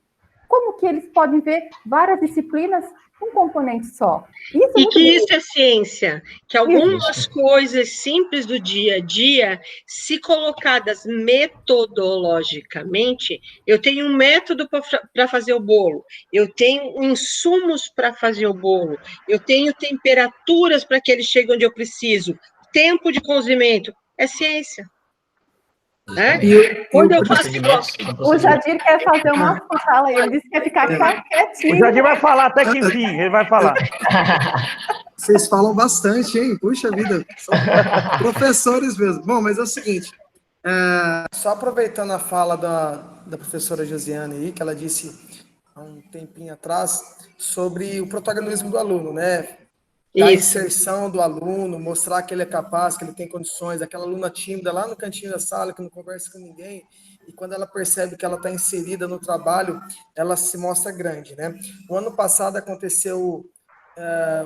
como que eles podem ver várias disciplinas um componente só. Isso é ciência, que algumas coisas simples do dia a dia, se colocadas metodologicamente, eu tenho um método para fazer o bolo, eu tenho insumos para fazer o bolo, eu tenho temperaturas para que ele chegue onde eu preciso, tempo de cozimento, é ciência. Né? Quando eu faço o Jadir quer fazer uma fala, ele disse que quer ficar quietinho. O Jadir vai falar até que enfim, ele vai falar. Vocês falam bastante, hein? Puxa vida, são professores mesmo. Bom, mas é o seguinte, só aproveitando a fala da professora Josiane aí, que ela disse há um tempinho atrás sobre o protagonismo do aluno, né? Da inserção do aluno, mostrar que ele é capaz, que ele tem condições, aquela aluna tímida lá no cantinho da sala, que não conversa com ninguém, e quando ela percebe que ela está inserida no trabalho, ela se mostra grande, né? O ano passado aconteceu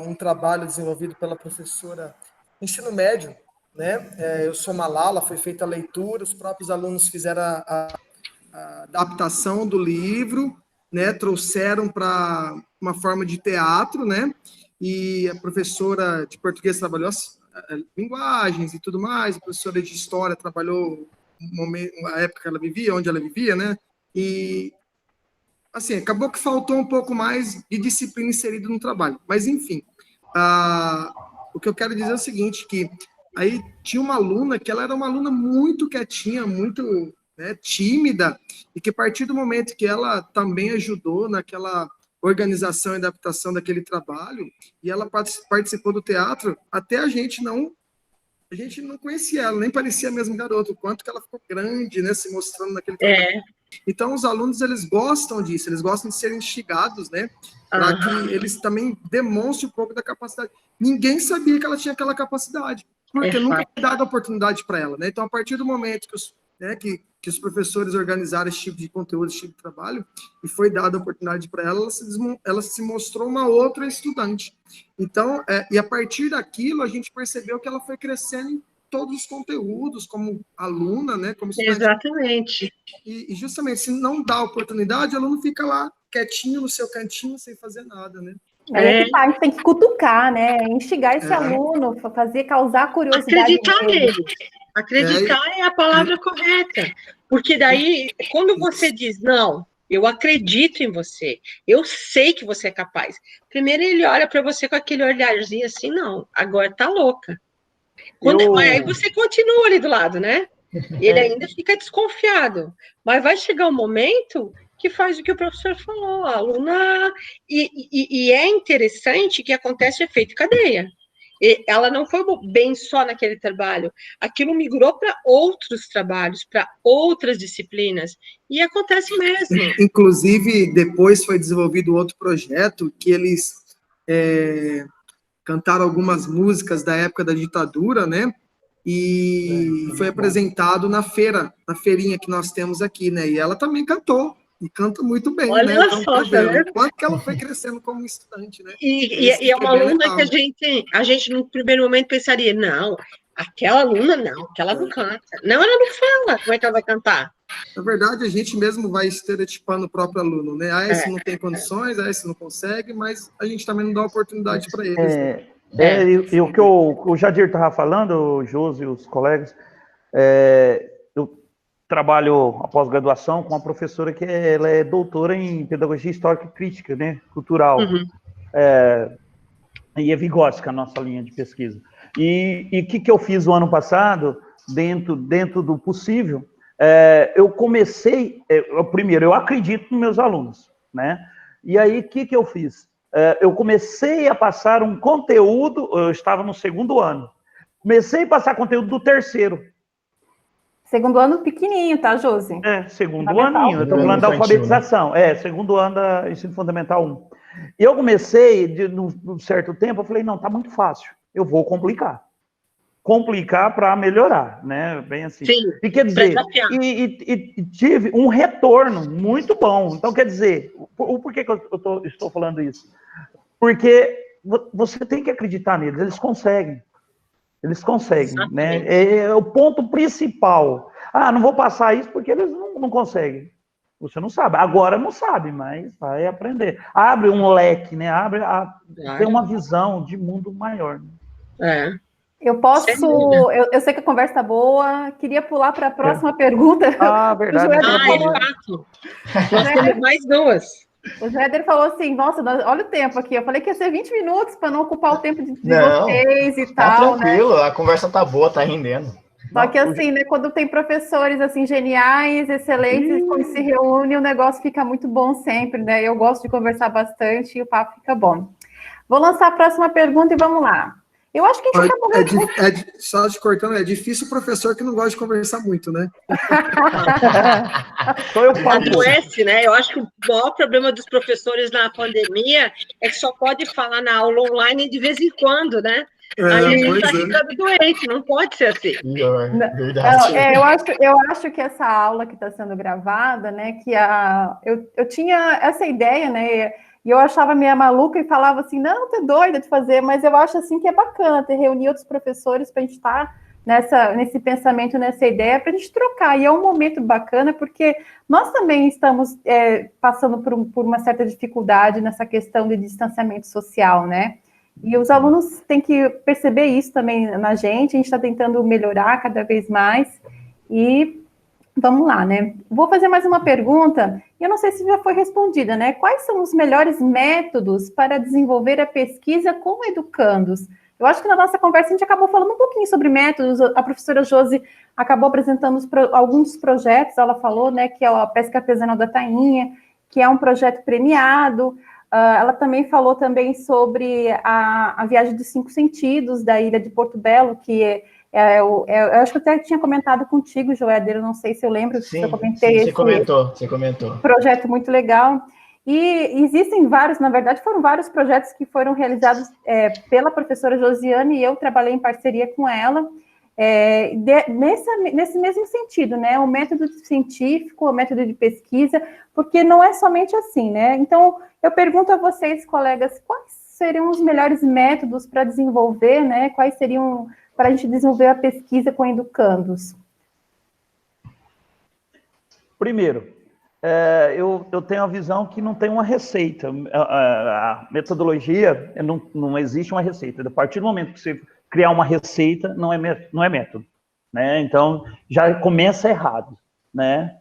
um trabalho desenvolvido pela professora ensino médio, né? Eu sou Malala, foi feita a leitura, os próprios alunos fizeram a adaptação do livro, né? Trouxeram para uma forma de teatro, né? E a professora de português trabalhou linguagens e tudo mais, a professora de história trabalhou a época que ela vivia, onde ela vivia, né? E, assim, acabou que faltou um pouco mais de disciplina inserida no trabalho. Mas, enfim, o que eu quero dizer é o seguinte, que aí tinha uma aluna que ela era uma aluna muito quietinha, muito, né, tímida, e que a partir do momento que ela também ajudou naquela organização e adaptação daquele trabalho, e ela participou do teatro, até a gente não a gente não conhecia ela, nem parecia a mesma garota, o quanto que ela ficou grande, né, se mostrando naquele trabalho. Então, os alunos, eles gostam disso, eles gostam de serem instigados, né, para que eles também demonstrem um pouco da capacidade. Ninguém sabia que ela tinha aquela capacidade, porque nunca foi dada oportunidade para ela, né? Então, a partir do momento que os professores organizaram esse tipo de conteúdo, esse tipo de trabalho, e foi dada a oportunidade para ela, ela se mostrou uma outra estudante. Então, e a partir daquilo, a gente percebeu que ela foi crescendo em todos os conteúdos, como aluna, né, como estudante. Exatamente. E justamente, se não dá oportunidade, o aluno fica lá, quietinho, no seu cantinho, sem fazer nada, né? Aí que tá, a gente tem que cutucar, né? Instigar esse aluno, causar curiosidade. Acreditar nele. Acreditar é a palavra correta. Porque daí, quando você diz, não, eu acredito em você, eu sei que você é capaz. Primeiro ele olha para você com aquele olharzinho assim, não, agora tá louca. Aí você continua ali do lado, né? Ele ainda fica desconfiado. Mas vai chegar um momento que faz o que o professor falou, a aluna... E é interessante que acontece o efeito cadeia. Ela não foi bem só naquele trabalho, aquilo migrou para outros trabalhos, para outras disciplinas, e acontece mesmo. Inclusive, depois foi desenvolvido outro projeto que eles cantaram algumas músicas da época da ditadura, né? E foi apresentado na feirinha que nós temos aqui, né? E ela também cantou. E canta muito bem, olha, né? Então, só, né? O quanto que ela foi crescendo como estudante, né? E é uma aluna que a gente, no primeiro momento, pensaria, não, aquela aluna não, aquela não canta. Não, ela não fala, como é que ela vai cantar? Na verdade, a gente mesmo vai estereotipando o próprio aluno, né? Ah, esse não tem condições, esse não consegue, mas a gente também não dá oportunidade para eles. E o que o Jadir estava falando, o Josi e os colegas, eu trabalho a pós-graduação com uma professora que ela é doutora em pedagogia histórica e crítica, né, cultural. E é Vygotsky, a nossa linha de pesquisa. E o que eu fiz o ano passado, dentro do possível, eu comecei, primeiro, eu acredito nos meus alunos, né? E aí, o que eu fiz? Eu comecei a passar um conteúdo, eu estava no segundo ano, comecei a passar conteúdo do terceiro. Segundo ano pequenininho, tá, Josi? Segundo aninho, eu estou falando da alfabetização. Segundo ano da ensino fundamental 1. E eu comecei, num certo tempo, eu falei, não, tá muito fácil, eu vou complicar. Complicar para melhorar, né? Bem assim. Sim, e quer dizer, e tive um retorno muito bom. Então, quer dizer, por que eu estou falando isso? Porque você tem que acreditar neles, eles conseguem. Eles conseguem, né? É o ponto principal. Ah, não vou passar isso porque eles não conseguem. Você não sabe. Agora não sabe, mas vai aprender. Abre um leque, né? Tem uma visão de mundo maior. Né? Eu posso... Eu sei que a conversa está boa. Queria pular para a próxima pergunta. Verdade. Nós temos mais duas. O Jéder falou assim, nossa, olha o tempo aqui. Eu falei que ia ser 20 minutos para não ocupar o tempo de vocês e tal, tranquilo, né? A conversa tá boa, tá rendendo. Só que assim, né, quando tem professores assim geniais, excelentes, quando se reúne, o negócio fica muito bom sempre, né? Eu gosto de conversar bastante e o papo fica bom. Vou lançar a próxima pergunta e vamos lá. Eu acho que a gente acabou... Só te cortando, é difícil o professor que não gosta de conversar muito, né? Adoece, né? Eu acho que o maior problema dos professores na pandemia é que só pode falar na aula online de vez em quando, né? Aí a gente está ficando doente, não pode ser assim. Verdade. Eu acho que essa aula que está sendo gravada, né, que eu tinha essa ideia, né, e eu achava meio maluca e falava assim, não, tô doida de fazer, mas eu acho assim que é bacana reunir outros professores para a gente estar nesse pensamento, nessa ideia, para a gente trocar. E é um momento bacana, porque nós também estamos passando por uma certa dificuldade nessa questão de distanciamento social, né? E os alunos têm que perceber isso também na gente, a gente está tentando melhorar cada vez mais, e vamos lá, né? Vou fazer mais uma pergunta, e eu não sei se já foi respondida, né? Quais são os melhores métodos para desenvolver a pesquisa com educandos? Eu acho que na nossa conversa a gente acabou falando um pouquinho sobre métodos, a professora Josi acabou apresentando alguns projetos, ela falou, né, que é a Pesca Artesanal da Tainha, que é um projeto premiado. Ela também falou também sobre a Viagem dos 5 Sentidos, da Ilha de Porto Belo, que eu acho que eu até tinha comentado contigo, Joéder, eu não sei se eu lembro, se eu comentei você comentou. Projeto muito legal. E existem vários, na verdade, foram vários projetos que foram realizados pela professora Josiane, e eu trabalhei em parceria com ela, nesse mesmo sentido, né? O método científico, o método de pesquisa, porque não é somente assim, né? Então, eu pergunto a vocês, colegas, quais seriam os melhores métodos para desenvolver, né? Quais seriam para a gente desenvolver a pesquisa com educandos? Primeiro, eu tenho a visão que não tem uma receita. A metodologia, não existe uma receita. A partir do momento que você criar uma receita, não é método, né? Então, já começa errado, né?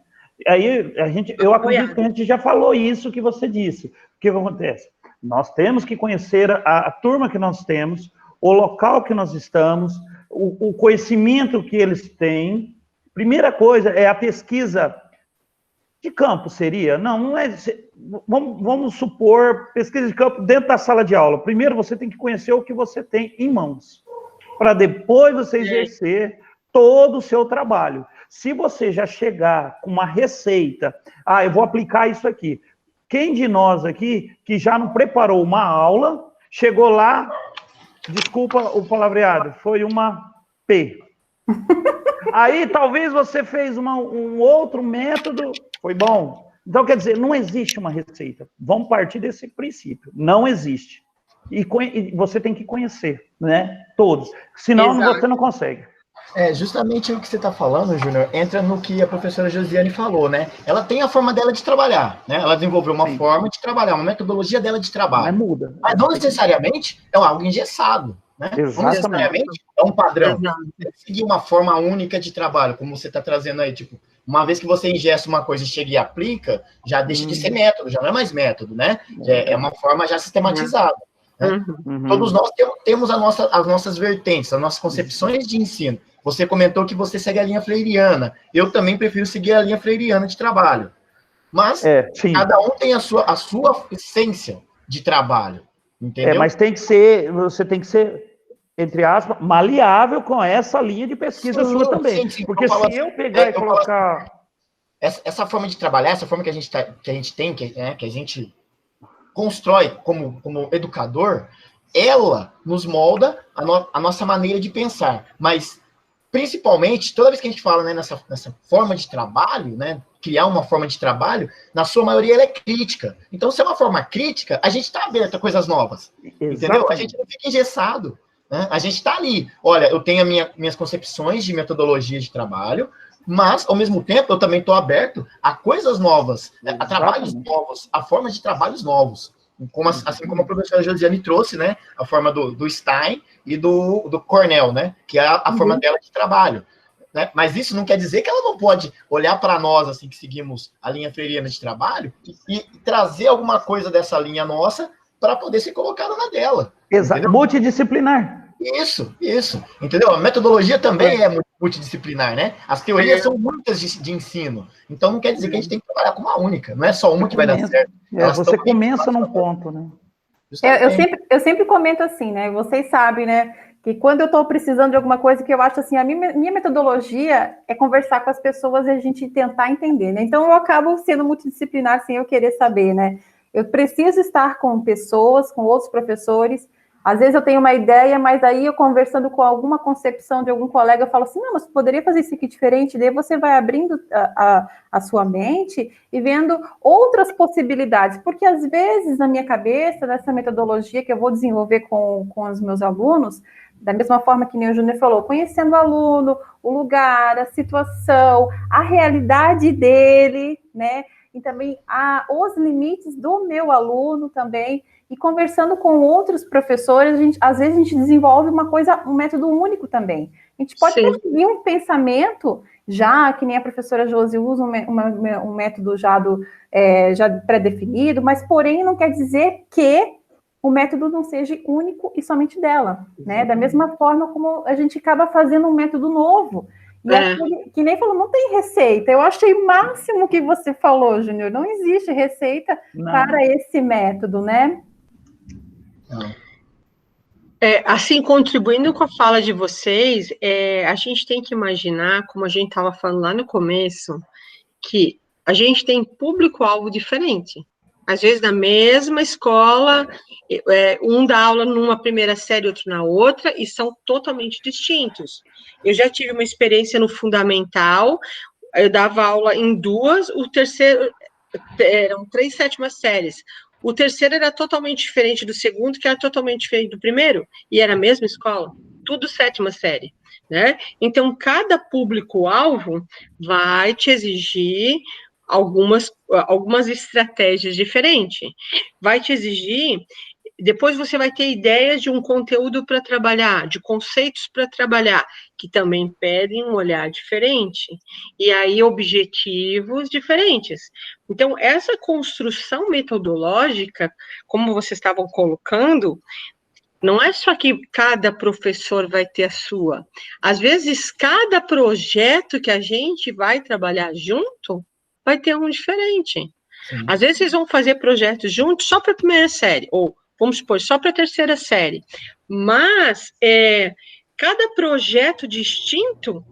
Aí, eu acredito que a gente já falou isso que você disse. O que acontece? Nós temos que conhecer a turma que nós temos, o local que nós estamos, o conhecimento que eles têm. Primeira coisa é a pesquisa de campo, seria? Não é... Vamos supor pesquisa de campo dentro da sala de aula. Primeiro, você tem que conhecer o que você tem em mãos, para depois você exercer todo o seu trabalho. Se você já chegar com uma receita, eu vou aplicar isso aqui. Quem de nós aqui que já não preparou uma aula, chegou lá, desculpa o palavreado, foi uma P. Aí talvez você fez um outro método, foi bom. Então, quer dizer, não existe uma receita. Vamos partir desse princípio. Não existe. E você tem que conhecer, né? Todos. Senão você não consegue. Justamente o que você está falando, Júnior, entra no que a professora Josiane falou, né? Ela tem a forma dela de trabalhar, né? Ela desenvolveu uma forma de trabalhar, uma metodologia dela de trabalho. Mas muda. Mas não necessariamente é algo engessado, né? Exatamente. Não necessariamente é um padrão. Você seguir uma forma única de trabalho, como você está trazendo aí, tipo, uma vez que você ingesta uma coisa e chega e aplica, já deixa de ser método, já não é mais método, né? É uma forma já sistematizada. Né? Todos nós temos as nossas vertentes, as nossas concepções de ensino. Você comentou que você segue a linha freiriana. Eu também prefiro seguir a linha freiriana de trabalho. Mas cada um tem a sua essência de trabalho. Entendeu? Mas você tem que ser, entre aspas, maleável com essa linha de pesquisa sua também. Sim. Porque se eu pegar e colocar... Essa forma de trabalhar, essa forma que a gente tem, que a gente constrói como educador, ela nos molda a nossa maneira de pensar. Mas, principalmente, toda vez que a gente fala, né, nessa forma de trabalho, né, criar uma forma de trabalho, na sua maioria ela é crítica. Então, se é uma forma crítica, a gente está aberto a coisas novas. Exatamente. Entendeu? A gente não fica engessado. Né? A gente está ali. Olha, eu tenho minhas concepções de metodologia de trabalho, mas, ao mesmo tempo, eu também estou aberto a coisas novas, a trabalhos novos, a formas de trabalhos novos. Assim como a professora Josiane trouxe, né, a forma do Stein e do Cornell, né, que é a forma dela de trabalho. Né? Mas isso não quer dizer que ela não pode olhar para nós, assim, que seguimos a linha freiriana de trabalho, e trazer alguma coisa dessa linha nossa para poder ser colocada na dela. Exato, multidisciplinar. Isso, entendeu? A metodologia também é multidisciplinar, né? As teorias são muitas de ensino, então não quer dizer que a gente tem que trabalhar com uma única, não é só uma que vai dar certo. Você começa num ponto, né? Eu sempre comento assim, né? Vocês sabem, né? Que quando eu estou precisando de alguma coisa que eu acho assim, a minha metodologia é conversar com as pessoas e a gente tentar entender, né? Então eu acabo sendo multidisciplinar sem eu querer saber, né? Eu preciso estar com pessoas, com outros professores. Às vezes eu tenho uma ideia, mas aí eu conversando com alguma concepção de algum colega, eu falo assim, não, mas você poderia fazer isso aqui diferente, daí você vai abrindo a sua mente e vendo outras possibilidades, porque às vezes na minha cabeça, nessa metodologia que eu vou desenvolver com os meus alunos, da mesma forma que nem o Júnior falou, conhecendo o aluno, o lugar, a situação, a realidade dele, né, e também os limites do meu aluno também, e conversando com outros professores, às vezes a gente desenvolve um método único também. A gente pode seguir um pensamento, já que nem a professora Josi usa um método já pré-definido, mas porém não quer dizer que o método não seja único e somente dela, né? Da mesma forma como a gente acaba fazendo um método novo. E aquele, que nem falou, não tem receita. Eu achei o máximo que você falou, Júnior. Não existe receita para esse método, né? Assim, contribuindo com a fala de vocês, a gente tem que imaginar, como a gente estava falando lá no começo, que a gente tem público-alvo diferente. Às vezes, na mesma escola, um dá aula numa primeira série, outro na outra, e são totalmente distintos. Eu já tive uma experiência no fundamental, eu dava aula em duas, o terceiro, eram 3 sétimas séries. O terceiro era totalmente diferente do segundo, que era totalmente diferente do primeiro, e era a mesma escola, tudo 7ª série, né? Então, cada público-alvo vai te exigir algumas estratégias diferentes. Vai te exigir, depois você vai ter ideias de um conteúdo para trabalhar, de conceitos para trabalhar, que também pedem um olhar diferente, e aí objetivos diferentes. Então, essa construção metodológica, como vocês estavam colocando, não é só que cada professor vai ter a sua. Às vezes, cada projeto que a gente vai trabalhar junto vai ter um diferente. Sim. Às vezes, vocês vão fazer projetos juntos só para a primeira série, ou, vamos supor, só para a terceira série. Mas, cada projeto distinto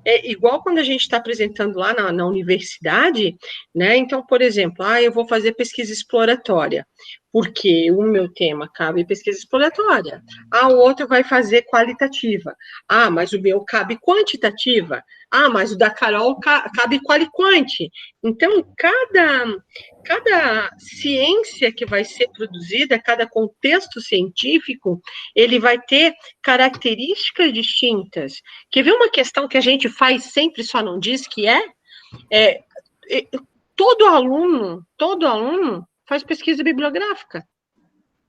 é igual quando a gente está apresentando lá na universidade, né? Então, por exemplo, eu vou fazer pesquisa exploratória, porque o meu tema cabe pesquisa exploratória. O outro vai fazer qualitativa. Mas o meu cabe quantitativa. Mas o da Carol cabe quali-quanti. Então, cada ciência que vai ser produzida, cada contexto científico, ele vai ter características distintas. Quer ver uma questão que a gente faz sempre, só não diz que todo aluno faz pesquisa bibliográfica.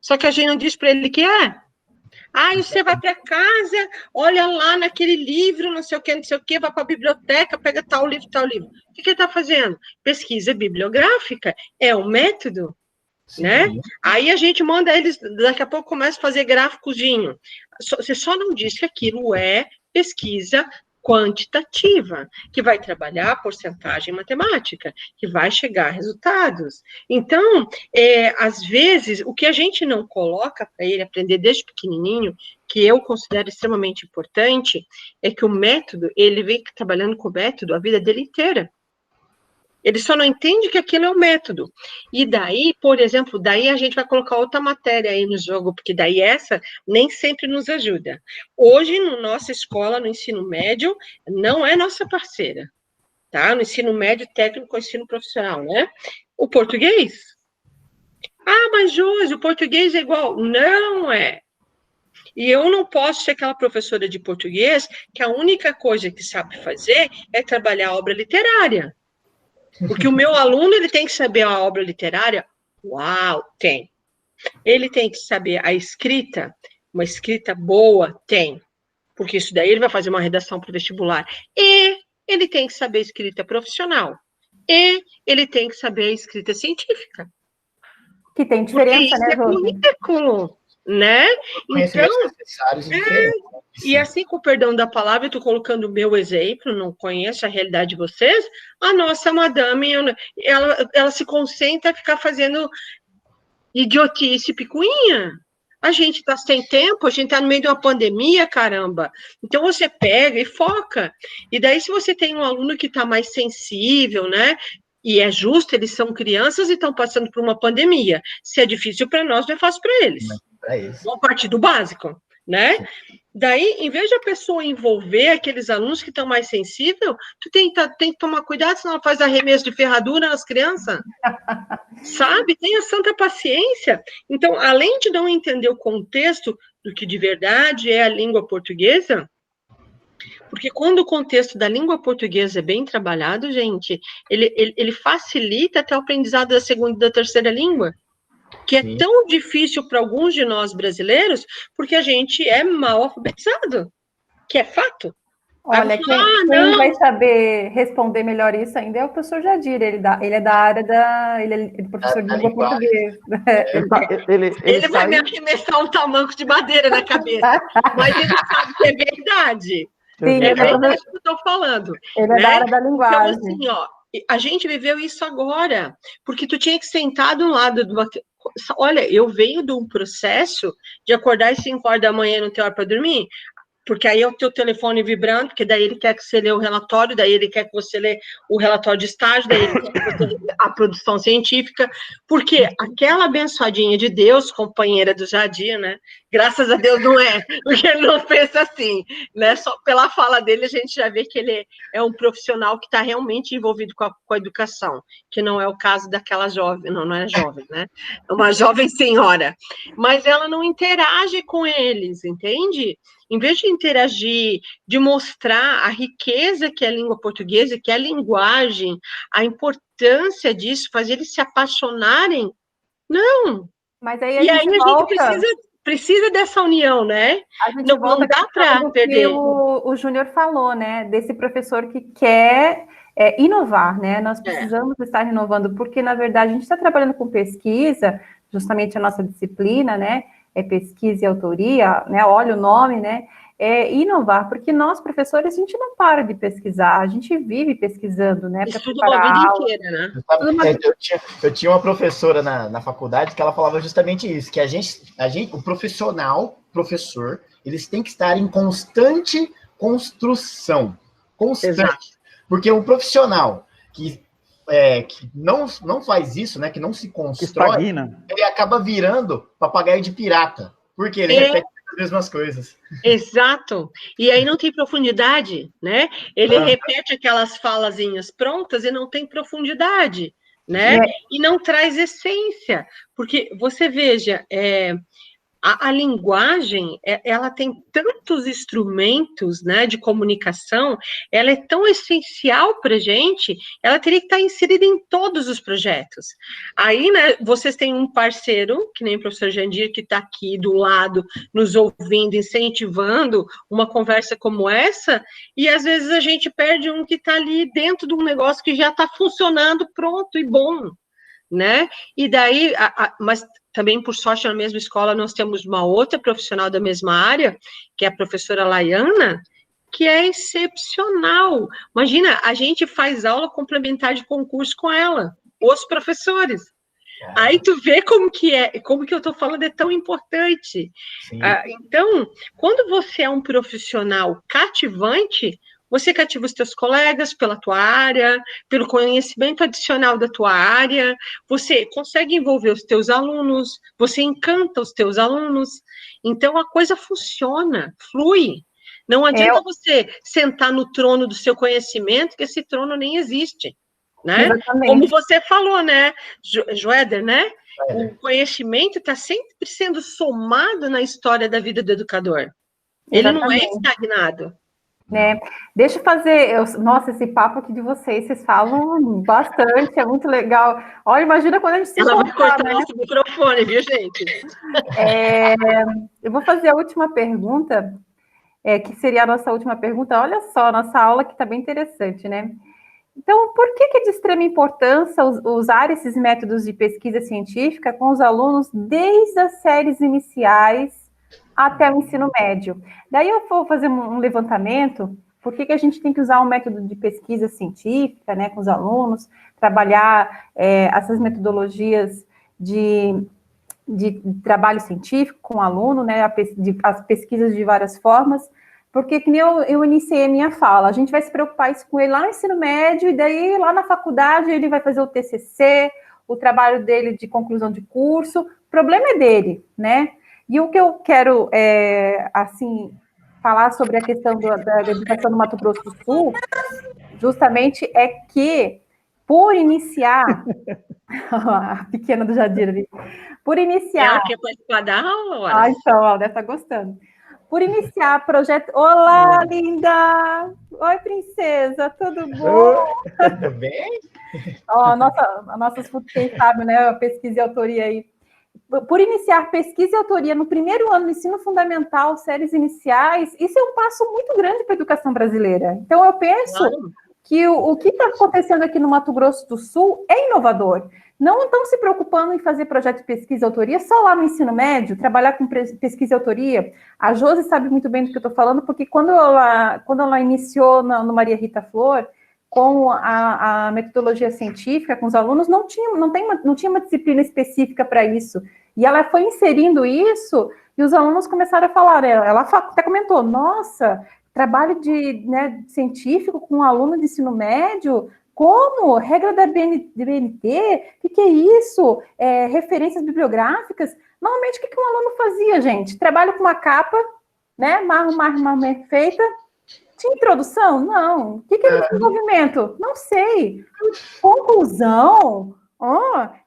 Só que a gente não diz para ele que você vai para casa, olha lá naquele livro, não sei o que, vai para a biblioteca, pega tal livro, tal livro. O que ele está fazendo? Pesquisa bibliográfica é um método, sim, né? Aí a gente manda eles, daqui a pouco começa a fazer gráficozinho. Você só não diz que aquilo é pesquisa quantitativa, que vai trabalhar a porcentagem matemática, que vai chegar a resultados. Então, às vezes, o que a gente não coloca para ele aprender desde pequenininho, que eu considero extremamente importante, é que o método, ele vem trabalhando com o método a vida dele inteira. Ele só não entende que aquilo é o método. E daí, por exemplo, a gente vai colocar outra matéria aí no jogo, porque daí essa nem sempre nos ajuda. Hoje, na nossa escola, no ensino médio, não é nossa parceira, tá? No ensino médio, técnico, ensino profissional, né? O português. Mas, Josi, o português é igual. Não é. E eu não posso ser aquela professora de português que a única coisa que sabe fazer é trabalhar a obra literária. Porque o meu aluno, ele tem que saber a obra literária? Uau, tem. Ele tem que saber a escrita, uma escrita boa? Tem. Porque isso daí ele vai fazer uma redação para o vestibular. E ele tem que saber a escrita profissional. E ele tem que saber a escrita científica. Que tem diferença, né, Josi? Currículo, né? Então, e assim, com o perdão da palavra, eu estou colocando o meu exemplo, não conheço a realidade de vocês, a nossa madame, ela se concentra a ficar fazendo idiotice picuinha. A gente está sem tempo, a gente está no meio de uma pandemia, caramba. Então, você pega e foca. E daí, se você tem um aluno que está mais sensível, né? E é justo, eles são crianças e estão passando por uma pandemia. Se é difícil para nós, não é fácil para eles. Vamos partir do básico, né? Daí, em vez de a pessoa envolver aqueles alunos que estão mais sensíveis, tu tem que tomar cuidado, senão ela faz arremesso de ferradura nas crianças. Sabe? Tenha santa paciência. Então, além de não entender o contexto do que de verdade é a língua portuguesa, porque quando o contexto da língua portuguesa é bem trabalhado, gente, ele facilita até o aprendizado da segunda e da terceira língua, que é tão difícil para alguns de nós brasileiros, porque a gente é mal alfabetizado, que é fato. Olha, quem vai saber responder melhor isso ainda é o professor Jadir, ele é da área ele é professor de língua portuguesa. Ele vai me arremessar um tamanco de madeira na cabeça, mas ele sabe que é verdade. Sim, é verdade que eu estou falando. Ele é da área da linguagem. Então, assim, a gente viveu isso agora, porque tu tinha que sentar do lado olha, eu venho de um processo de acordar às 5 horas da manhã e não ter hora para dormir, porque aí é o teu telefone vibrando, porque daí ele quer que você lê o relatório, daí ele quer que você lê o relatório de estágio, daí ele quer que você lê a produção científica, porque aquela abençoadinha de Deus, companheira do Jadir, né? Graças a Deus não é, porque ele não pensa assim, né? Só pela fala dele a gente já vê que ele é um profissional que está realmente envolvido com a educação, que não é o caso daquela jovem, não é jovem, né? É uma jovem senhora, mas ela não interage com eles, entende? Em vez de interagir, de mostrar a riqueza que é a língua portuguesa, que é a linguagem, a importância disso, fazer eles se apaixonarem, não. Mas aí E aí a gente precisa dessa união, né? A gente não dá para perder. O Júnior falou, né? Desse professor que quer inovar, né? Nós precisamos estar inovando, porque, na verdade, a gente está trabalhando com pesquisa, justamente a nossa disciplina, né? É pesquisa e autoria, né? Olha o nome, né? É inovar, porque nós, professores, a gente não para de pesquisar, a gente vive pesquisando, né? Estuda uma vida inteira, né? Eu tinha uma professora na faculdade que ela falava justamente isso, que o professor, eles têm que estar em constante construção. Constante. Exato. Porque um profissional que não faz isso, né, que não se constrói, ele acaba virando papagaio de pirata, porque ele repete as mesmas coisas. Exato. E aí não tem profundidade, né? Ele repete aquelas falazinhas prontas e não tem profundidade, né? E não traz essência, porque você veja, a linguagem, ela tem tantos instrumentos, né, de comunicação, ela é tão essencial para a gente, ela teria que estar inserida em todos os projetos. Aí, né, vocês têm um parceiro, que nem o professor Jandir, que está aqui do lado, nos ouvindo, incentivando uma conversa como essa, e às vezes a gente perde um que está ali dentro de um negócio que já está funcionando pronto e bom, né? E daí, mas também, por sorte, na mesma escola, nós temos uma outra profissional da mesma área, que é a professora Laiana, que é excepcional. Imagina, a gente faz aula complementar de concurso com ela, os professores. Aí tu vê como que eu estou falando é tão importante. Então, quando você é um profissional cativante, você cativa os teus colegas pela tua área, pelo conhecimento adicional da tua área, você consegue envolver os teus alunos, você encanta os teus alunos, então a coisa funciona, flui. Não adianta você sentar no trono do seu conhecimento, que esse trono nem existe, né? Exatamente. Como você falou, né, Joéder, né? O conhecimento está sempre sendo somado na história da vida do educador. Ele não é estagnado. Né? Deixa eu fazer, nossa, esse papo aqui de vocês falam bastante, é muito legal. Olha, imagina quando a gente se Ela vai cortar, né? Nosso microfone, viu, gente? Eu vou fazer a última pergunta, que seria a nossa última pergunta. Olha só, nossa aula que está bem interessante, né? Então, por que é de extrema importância usar esses métodos de pesquisa científica com os alunos desde as séries iniciais até o ensino médio? Daí eu vou fazer um levantamento, por que a gente tem que usar um método de pesquisa científica, né, com os alunos, trabalhar essas metodologias de trabalho científico com o aluno, né, as pesquisas de várias formas, porque que nem eu iniciei a minha fala, a gente vai se preocupar isso com ele lá no ensino médio, e daí lá na faculdade ele vai fazer o TCC, o trabalho dele de conclusão de curso, o problema é dele, né? E o que eu quero, assim, falar sobre a questão da educação no Mato Grosso do Sul, justamente é que, por iniciar, a pequena do Jadir ali, por iniciar... Ela quer participar da aula? Ah, então, ela deve estar gostando. Por iniciar projeto... Olá, linda! Oi, princesa, tudo bom? Tudo bem? A nossas, quem sabe, né, a pesquisa e autoria aí. Por iniciar pesquisa e autoria no primeiro ano do ensino fundamental, séries iniciais, isso é um passo muito grande para a educação brasileira. Então, eu penso que o que está acontecendo aqui no Mato Grosso do Sul é inovador. Não estão se preocupando em fazer projeto de pesquisa e autoria só lá no ensino médio, trabalhar com pesquisa e autoria. A Josi sabe muito bem do que eu estou falando, porque quando ela iniciou no Maria Rita Flor, com a metodologia científica, com os alunos, não tinha uma disciplina específica para isso. E ela foi inserindo isso, e os alunos começaram a falar, ela até comentou, nossa, trabalho científico com um aluno de ensino médio, como? Regra da BNT? O que é isso? Referências bibliográficas? Normalmente, o que um aluno fazia, gente? Trabalho com uma capa, né? Marro feita. Tinha introdução? Não. O que é desenvolvimento? Não sei. Conclusão?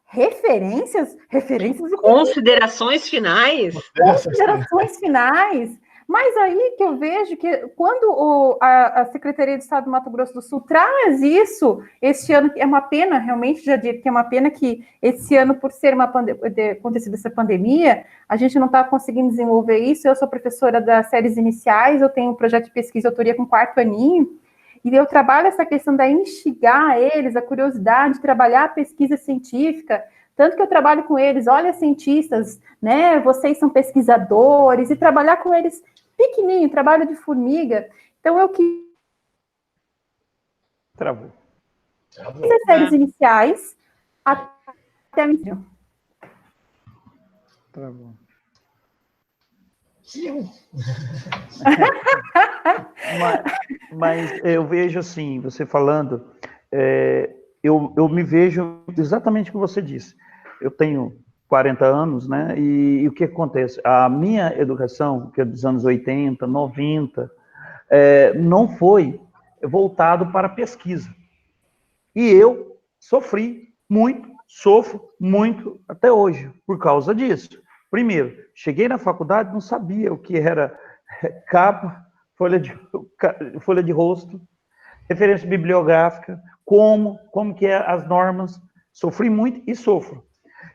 Referências e considerações finais. Considerações finais. Mas aí que eu vejo que quando a Secretaria de Estado do Mato Grosso do Sul traz isso, este ano, é uma pena, realmente já digo que é uma pena que esse ano, por ser acontecido essa pandemia, a gente não está conseguindo desenvolver isso. Eu sou professora das séries iniciais, eu tenho um projeto de pesquisa e autoria com 4º aninho, e eu trabalho essa questão da instigar eles, a curiosidade, trabalhar a pesquisa científica, tanto que eu trabalho com eles, olha, cientistas, né, vocês são pesquisadores, e trabalhar com eles pequenininho, trabalho de formiga. Então, eu quis Travou. as séries iniciais até a missão. Travou. Mas eu vejo assim, você falando, eu me vejo exatamente o que você disse. Eu tenho 40 anos, né? E o que acontece? A minha educação, que é dos anos 80, 90, não foi voltado para pesquisa. E eu sofri muito, sofro muito até hoje, por causa disso. Primeiro, cheguei na faculdade, não sabia o que era capa, folha de rosto, referência bibliográfica, como que é as normas. Sofri muito e sofro.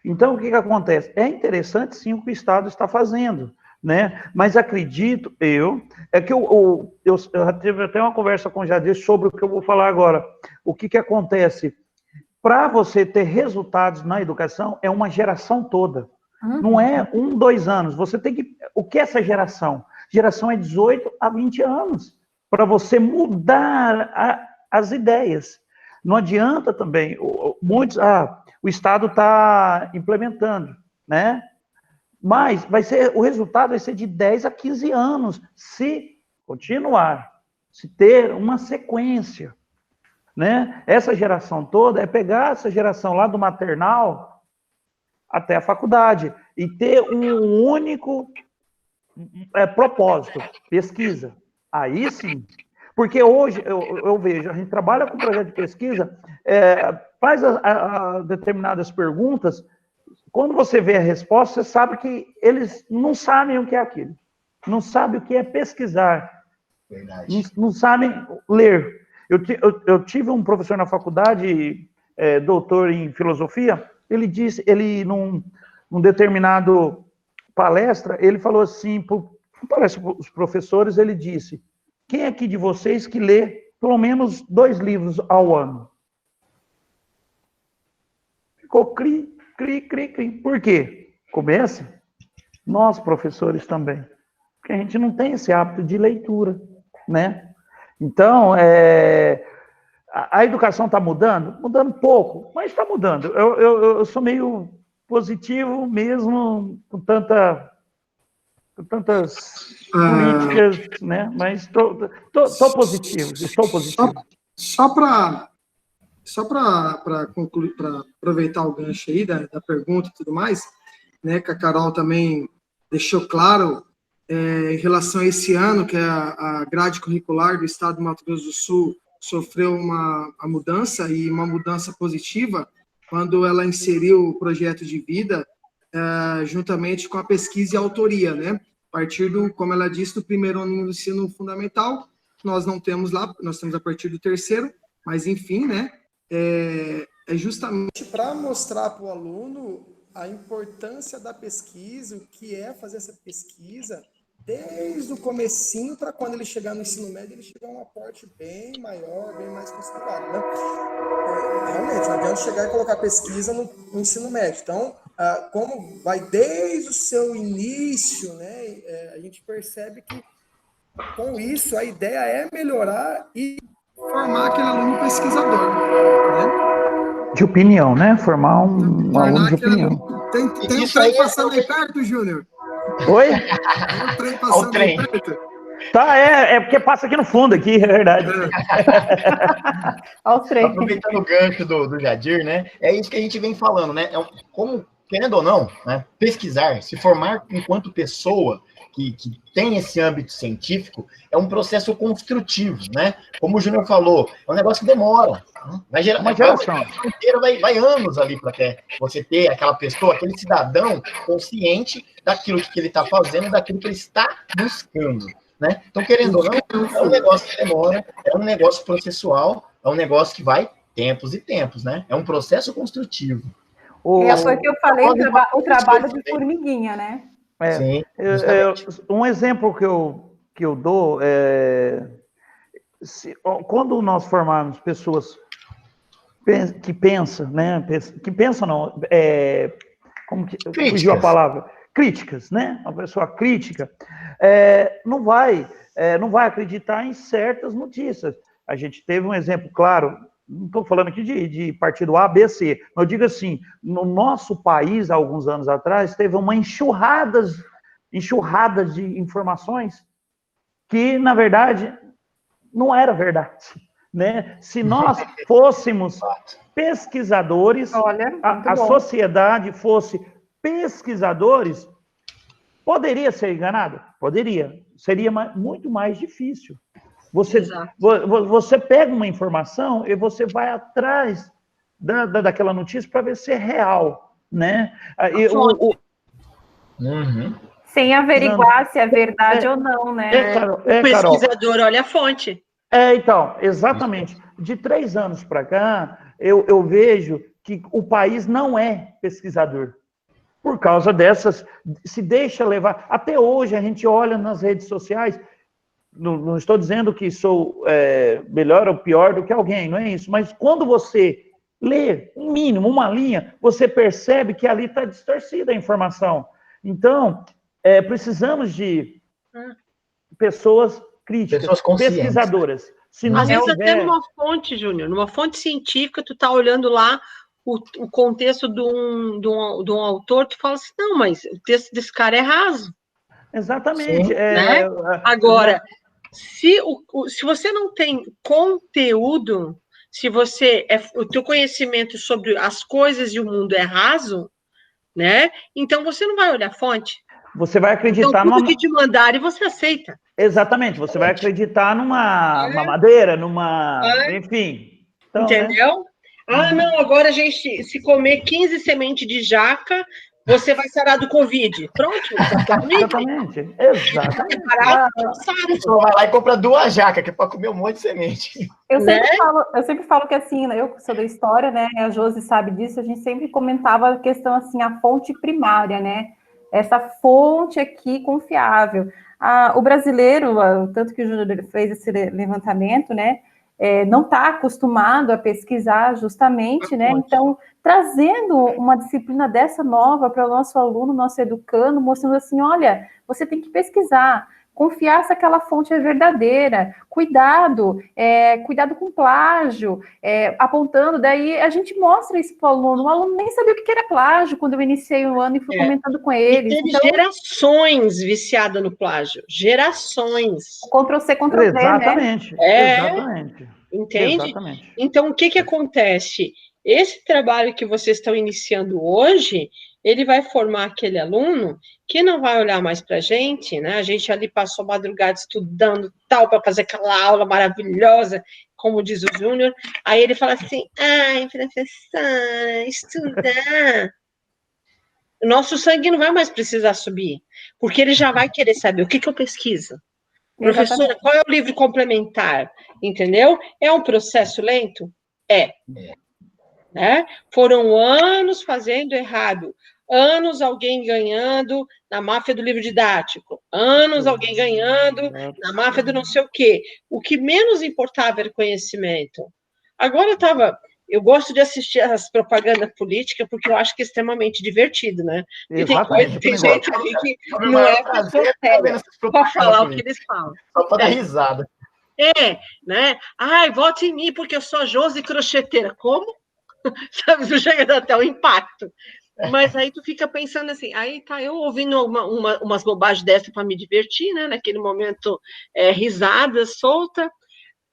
Então, o que acontece? É interessante, sim, o que o Estado está fazendo, né? Mas acredito, que eu tive até uma conversa com o Jadir sobre o que eu vou falar agora. O que acontece? Para você ter resultados na educação, é uma geração toda. Não é 1, 2 anos. Você tem que... O que é essa geração? Geração é 18 a 20 anos. Para você mudar as ideias. Não adianta também... Muitos... o Estado está implementando, né? Mas o resultado vai ser de 10 a 15 anos, se continuar, se ter uma sequência, né? Essa geração toda é pegar essa geração lá do maternal até a faculdade e ter um único propósito, pesquisa. Aí sim. Porque hoje eu vejo, a gente trabalha com projeto de pesquisa, faz determinadas perguntas, quando você vê a resposta, você sabe que eles não sabem o que é aquilo. Não sabem o que é pesquisar. Verdade. Não sabem ler. Eu tive um professor na faculdade, doutor em filosofia, ele num determinado palestra, ele falou assim, parece os professores, ele disse: quem aqui de vocês que lê pelo menos 2 livros ao ano? Ficou cri. Por quê? Comece. Nós, professores, também. Porque a gente não tem esse hábito de leitura, né? Então, a educação está mudando? Mudando pouco, mas está mudando. Eu sou meio positivo mesmo, com tantas políticas, né? Mas estou positivo, estou positivo. Só para concluir, para aproveitar o gancho aí da pergunta e tudo mais, né, que a Carol também deixou claro, em relação a esse ano, que a grade curricular do Estado do Mato Grosso do Sul sofreu uma mudança, e uma mudança positiva, quando ela inseriu o projeto de vida juntamente com a pesquisa e a autoria, né? A partir como ela disse, do primeiro ano do ensino fundamental, nós não temos lá, nós temos a partir do 3º, mas enfim, né? É justamente para mostrar para o aluno a importância da pesquisa, o que é fazer essa pesquisa, desde o comecinho para quando ele chegar no ensino médio, ele chegar a um aporte bem maior, bem mais considerável, né? Realmente, não adianta chegar e colocar pesquisa no ensino médio. Então, como vai desde o seu início, né, a gente percebe que, com isso, a ideia é melhorar e formar aquele aluno pesquisador, né? De opinião, né? Formar um aluno de opinião. Tem um trem passando aí perto, Júnior? Oi? Tem um trem passando aí perto? Tá, é porque passa aqui no fundo, aqui, é verdade. Aproveitando o gancho do Jadir, né? É isso que a gente vem falando, né? Como, querendo ou não, né? Pesquisar, se formar enquanto pessoa que tem esse âmbito científico, é um processo construtivo, né? Como o Júnior falou, é um negócio que demora. Né? Vai gerar uma geração inteira, vai anos ali para você ter aquela pessoa, aquele cidadão consciente daquilo que ele está fazendo, daquilo que ele está buscando. Né? Então, querendo ou não, é um negócio que demora, é um negócio processual, é um negócio que vai tempos e tempos, né? É um processo construtivo. Foi que eu falei, o trabalho de formiguinha, né? Sim, um exemplo que eu dou é quando nós formarmos pessoas que pensam, né? Que pensam não, como que fugiu a palavra? Críticas, né? Uma pessoa crítica não vai acreditar em certas notícias. A gente teve um exemplo claro, não estou falando aqui de partido A, B, C, mas eu digo assim, no nosso país, há alguns anos atrás, teve uma enxurrada de informações que, na verdade, não era verdade. Né? Se nós fôssemos pesquisadores, a sociedade fosse pesquisadores, poderia ser enganado? Poderia. Seria muito mais difícil. Você pega uma informação e você vai atrás daquela notícia para ver se é real, né? Sem averiguar se é verdade ou não, né? O pesquisador olha a fonte. Então, exatamente. De 3 anos para cá, eu vejo que o país não é pesquisador. Por causa dessas, se deixa levar. Até hoje a gente olha nas redes sociais, não estou dizendo que sou melhor ou pior do que alguém, não é isso, mas quando você lê, um mínimo, uma linha, você percebe que ali está distorcida a informação. Então, precisamos de pessoas críticas, pesquisadoras. Às vezes até numa fonte, Júnior, numa fonte científica, tu está olhando lá o contexto de um autor, tu fala assim, não, mas o texto desse cara é raso. Exatamente. Né? Agora, se você não tem conteúdo, se o teu conhecimento sobre as coisas e o mundo é raso, né? Então você não vai olhar a fonte. Você vai acreditar então, tudo que te mandarem, você aceita. Exatamente, você vai acreditar numa madeira, enfim. Então, entendeu? Né? Não, agora a gente, se comer 15 sementes de jaca, você vai sarar do Covid. Pronto. Exatamente. Você vai lá e compra 2 jacas, que é para comer um monte de semente. Eu sempre falo que assim, eu sou da história, né? A Josi sabe disso, a gente sempre comentava a questão assim, a fonte primária, né? Essa fonte aqui confiável. O brasileiro, tanto que o Júnior fez esse levantamento, né? Não está acostumado a pesquisar justamente, né? Então, trazendo uma disciplina dessa nova para o nosso aluno, nosso educando, mostrando assim, olha, você tem que pesquisar, confiar se aquela fonte é verdadeira, cuidado com plágio, apontando, daí a gente mostra isso para o aluno nem sabia o que era plágio quando eu iniciei o ano e fui comentando com eles. Teve gerações viciadas no plágio, gerações. Ctrl-C, Ctrl-V, exatamente, né? Exatamente. Entende? Exatamente. Então, o que acontece? Esse trabalho que vocês estão iniciando hoje, ele vai formar aquele aluno que não vai olhar mais para a gente, né? A gente ali passou a madrugada estudando tal, para fazer aquela aula maravilhosa, como diz o Júnior. Aí ele fala assim, ai, professora, estudar. O nosso sangue não vai mais precisar subir, porque ele já vai querer saber o que eu pesquiso. Professora, qual é o livro complementar? Entendeu? É um processo lento? Né? Foram anos fazendo errado, anos alguém ganhando na máfia do livro didático, anos alguém ganhando na máfia do não sei o quê. O que menos importava era conhecimento. Agora eu gosto de assistir as propagandas políticas porque eu acho que é extremamente divertido, né? E tem gente ali que não é pessoa séria para falar o que eles falam. Só para dar risada. né? Ai, vote em mim porque eu sou a Josi crocheteira. Como? Sabe, tu chega a dar até o impacto. Mas aí tu fica pensando assim, aí tá eu ouvindo umas bobagens dessas para me divertir, né? Naquele momento, risada, solta.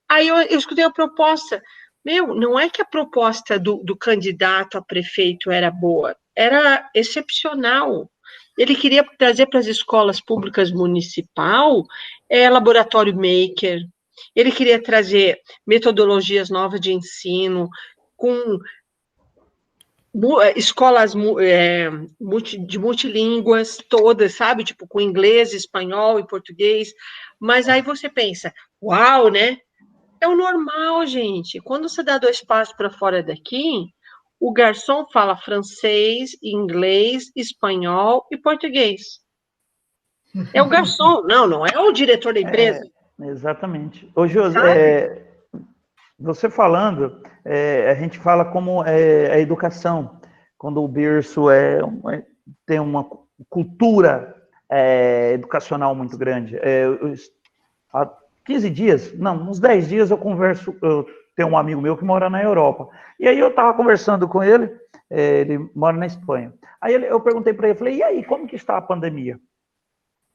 Aí eu escutei a proposta. Meu, não é que a proposta do candidato a prefeito era boa, era excepcional. Ele queria trazer para as escolas públicas municipal laboratório maker, ele queria trazer metodologias novas de ensino, com escolas de multilínguas todas, sabe? Tipo, com inglês, espanhol e português. Mas aí você pensa, uau, né? É o normal, gente. Quando você dá 2 passos para fora daqui, o garçom fala francês, inglês, espanhol e português. É o garçom, não é o diretor da empresa. Exatamente. Ô, José, você falando, a gente fala como a educação, quando o berço tem uma cultura educacional muito grande. Há 15 dias, não, uns 10 dias eu tenho um amigo meu que mora na Europa, e aí eu estava conversando com ele, ele mora na Espanha. Aí eu perguntei para ele, falei, e aí, como que está a pandemia?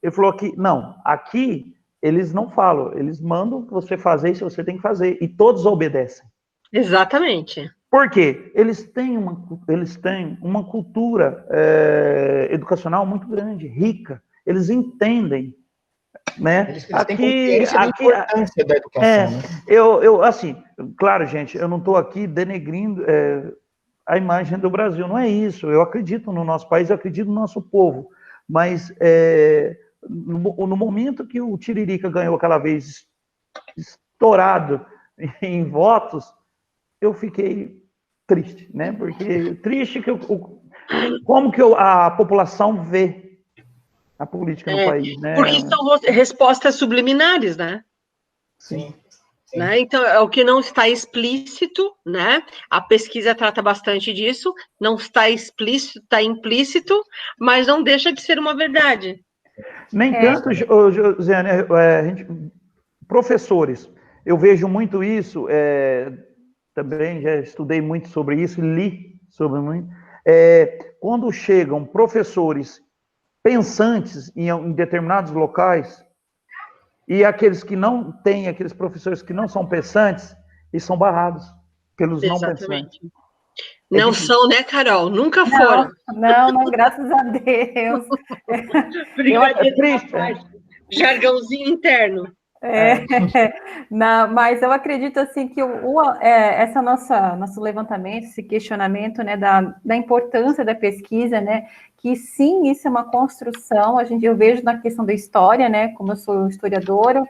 Ele falou que, não, aqui eles não falam, eles mandam você fazer isso, você tem que fazer, e todos obedecem. Exatamente. Por quê? Eles têm uma cultura educacional muito grande, rica, eles entendem, né? Eles têm consciência da importância da educação, né? Eu, assim, claro, gente, eu não estou aqui denegrindo a imagem do Brasil, não é isso, eu acredito no nosso país, eu acredito no nosso povo, mas no momento que o Tiririca ganhou aquela vez estourado em votos, eu fiquei triste, né? Porque triste como que a população vê a política no país, né? Porque são respostas subliminares, né? Sim. Né? Então, é o que não está explícito, né? A pesquisa trata bastante disso, não está explícito, está implícito, mas não deixa de ser uma verdade. Nem tanto, Josiane, professores, eu vejo muito isso, também já estudei muito sobre isso, li sobre muito, quando chegam professores pensantes em determinados locais, e aqueles que não têm, aqueles professores que não são pensantes, eles são barrados pelos não pensantes. Não são, né, Carol? Nunca foram. Não, graças a Deus. É triste. Jargãozinho interno. Não, mas eu acredito assim que essa nosso levantamento, esse questionamento, né, da importância da pesquisa, né, que sim, isso é uma construção. Eu vejo na questão da história, né, como eu sou historiadora,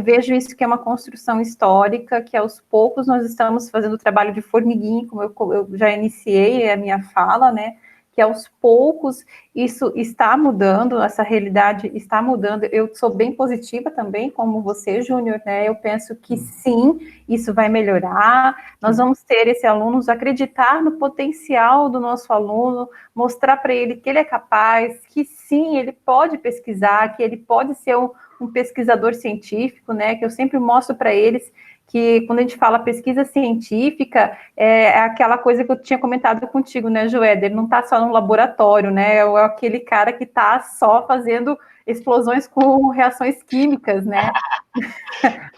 vejo isso que é uma construção histórica, que aos poucos nós estamos fazendo o trabalho de formiguinha, como eu já iniciei a minha fala, né, que aos poucos isso está mudando, essa realidade está mudando. Eu sou bem positiva também, como você, Júnior, né? Eu penso que sim, isso vai melhorar. Nós vamos ter esse aluno acreditar no potencial do nosso aluno, mostrar para ele que ele é capaz, que sim, ele pode pesquisar, que ele pode ser um pesquisador científico, né? Que eu sempre mostro para eles que quando a gente fala pesquisa científica, é aquela coisa que eu tinha comentado contigo, né, Joéder? Ele não está só no laboratório, né? É aquele cara que está só fazendo explosões com reações químicas, né?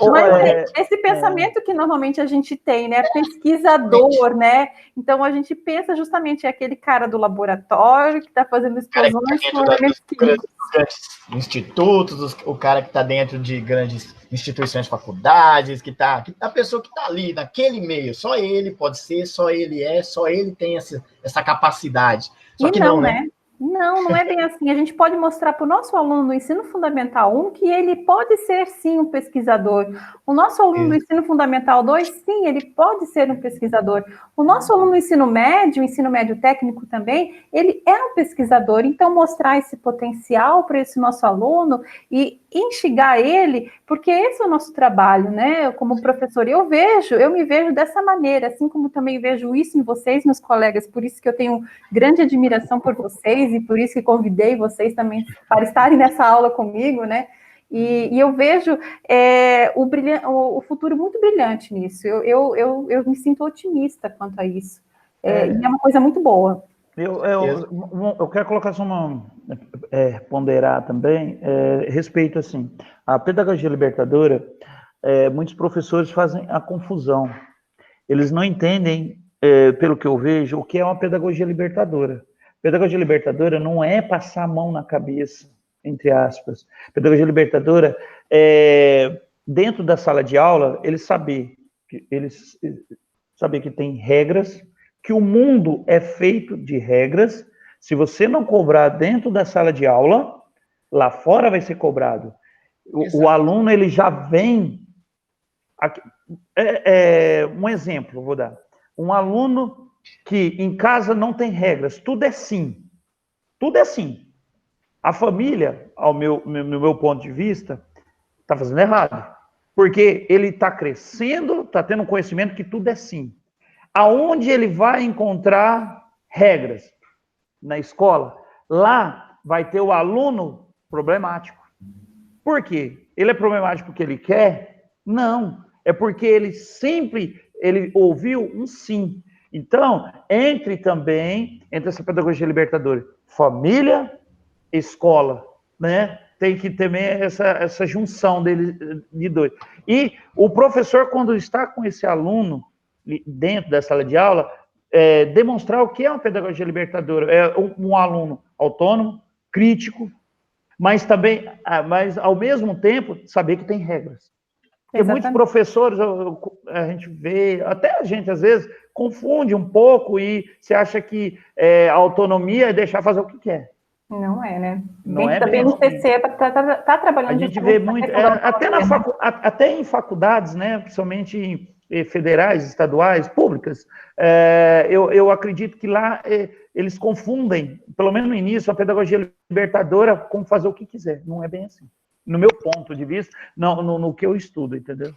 Mas esse pensamento que normalmente a gente tem, né? Pesquisador, né? Então a gente pensa justamente aquele cara do laboratório que está fazendo explosões com elementos químicos. Grandes institutos, o cara que está dentro de grandes instituições, faculdades, a pessoa que está ali naquele meio, só ele pode ser, só ele tem essa capacidade. Só que não, né? Não é bem assim. A gente pode mostrar para o nosso aluno do ensino fundamental 1 que ele pode ser, sim, um pesquisador. O nosso aluno do ensino fundamental 2, sim, ele pode ser um pesquisador. O nosso aluno do ensino médio técnico também, ele é um pesquisador. Então, mostrar esse potencial para esse nosso aluno e instigar ele, porque esse é o nosso trabalho, né? Como professor, eu me vejo dessa maneira, assim como também vejo isso em vocês, meus colegas, por isso que eu tenho grande admiração por vocês e por isso que convidei vocês também para estarem nessa aula comigo, né? E eu vejo o futuro muito brilhante nisso. Eu me sinto otimista quanto a isso. E é uma coisa muito boa. Eu quero colocar só ponderar também, respeito, assim, a pedagogia libertadora, muitos professores fazem a confusão. Eles não entendem, pelo que eu vejo, o que é uma pedagogia libertadora. Pedagogia libertadora não é passar a mão na cabeça, entre aspas. Pedagogia libertadora é, dentro da sala de aula, eles saber que tem regras, que o mundo é feito de regras. Se você não cobrar dentro da sala de aula, lá fora vai ser cobrado. O aluno, ele já vem... um exemplo, vou dar. Um aluno que em casa não tem regras, tudo é sim. Tudo é sim. A família, no meu ponto de vista, está fazendo errado. Porque ele está crescendo, está tendo um conhecimento que tudo é sim. Aonde ele vai encontrar regras? Na escola. Lá vai ter o aluno problemático. Por quê? Ele é problemático porque ele quer? Não. É porque ele ouviu um sim. Então, entre essa pedagogia libertadora, família, escola, né? Tem que ter essa junção de dois. E o professor, quando está com esse aluno dentro da sala de aula, demonstrar o que é uma pedagogia libertadora. É um aluno autônomo, crítico, mas ao mesmo tempo, saber que tem regras. Porque muitos professores, a gente vê, até a gente às vezes, confunde um pouco e se acha que a autonomia é deixar fazer o que quer. Não é, né? Não é também bem o CC está trabalhando... A gente vê muito, até em faculdades, né, principalmente federais, estaduais, públicas, eu acredito que lá eles confundem, pelo menos no início, a pedagogia libertadora com fazer o que quiser. Não é bem assim. No meu ponto de vista, no que eu estudo, entendeu?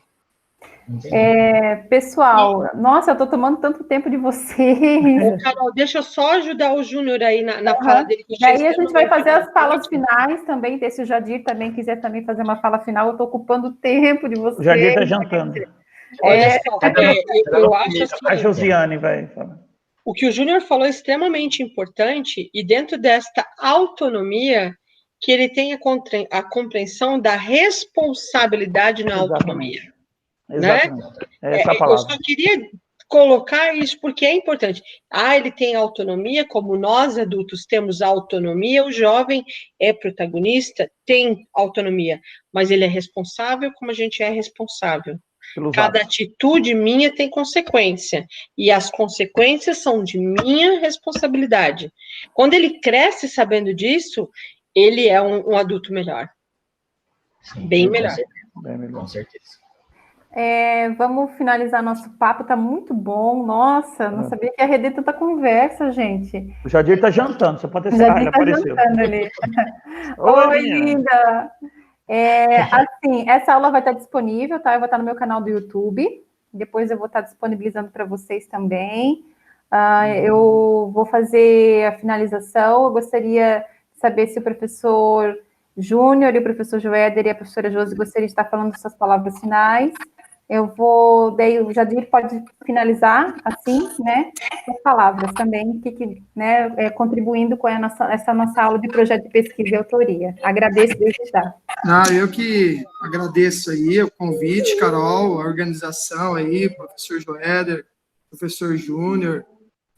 Pessoal, nossa, eu estou tomando tanto tempo de vocês. Carol, deixa eu só ajudar o Júnior aí na fala dele. E aí a gente vai fazer as falas finais também, se o Jadir também quiser também fazer uma fala final, eu estou ocupando o tempo de vocês. O Jadir está jantando. Olha só, eu acho assim... A Josiane vai falar. O que o Júnior falou é extremamente importante, e dentro desta autonomia, que ele tem a compreensão da responsabilidade na autonomia. Exatamente. Né? Essa palavra. Eu só queria colocar isso porque é importante. Ele tem autonomia, como nós adultos temos autonomia, o jovem é protagonista, tem autonomia, mas ele é responsável como a gente é responsável. Cada atitude minha tem consequência, e as consequências são de minha responsabilidade. Quando ele cresce sabendo disso, ele é um adulto melhor. Sim, bem melhor. Com certeza. Vamos finalizar nosso papo, tá muito bom. Nossa, não sabia que ia render tanta conversa, gente. O Jadir está jantando, você pode ter certeza. Ele apareceu. Jantando ali. Oi, linda! Assim, essa aula vai estar disponível, tá? Eu vou estar no meu canal do YouTube. Depois eu vou estar disponibilizando para vocês também. Eu vou fazer a finalização. Eu gostaria de saber se o professor Júnior e o professor Joéder e a professora Josi gostariam de estar falando suas palavras finais. Daí o Jadir pode finalizar, assim, né, com as palavras também, contribuindo com essa nossa aula de projeto de pesquisa e autoria. Agradeço desde já. Eu que agradeço aí o convite, Carol, a organização aí, professor Joéder, professor Júnior,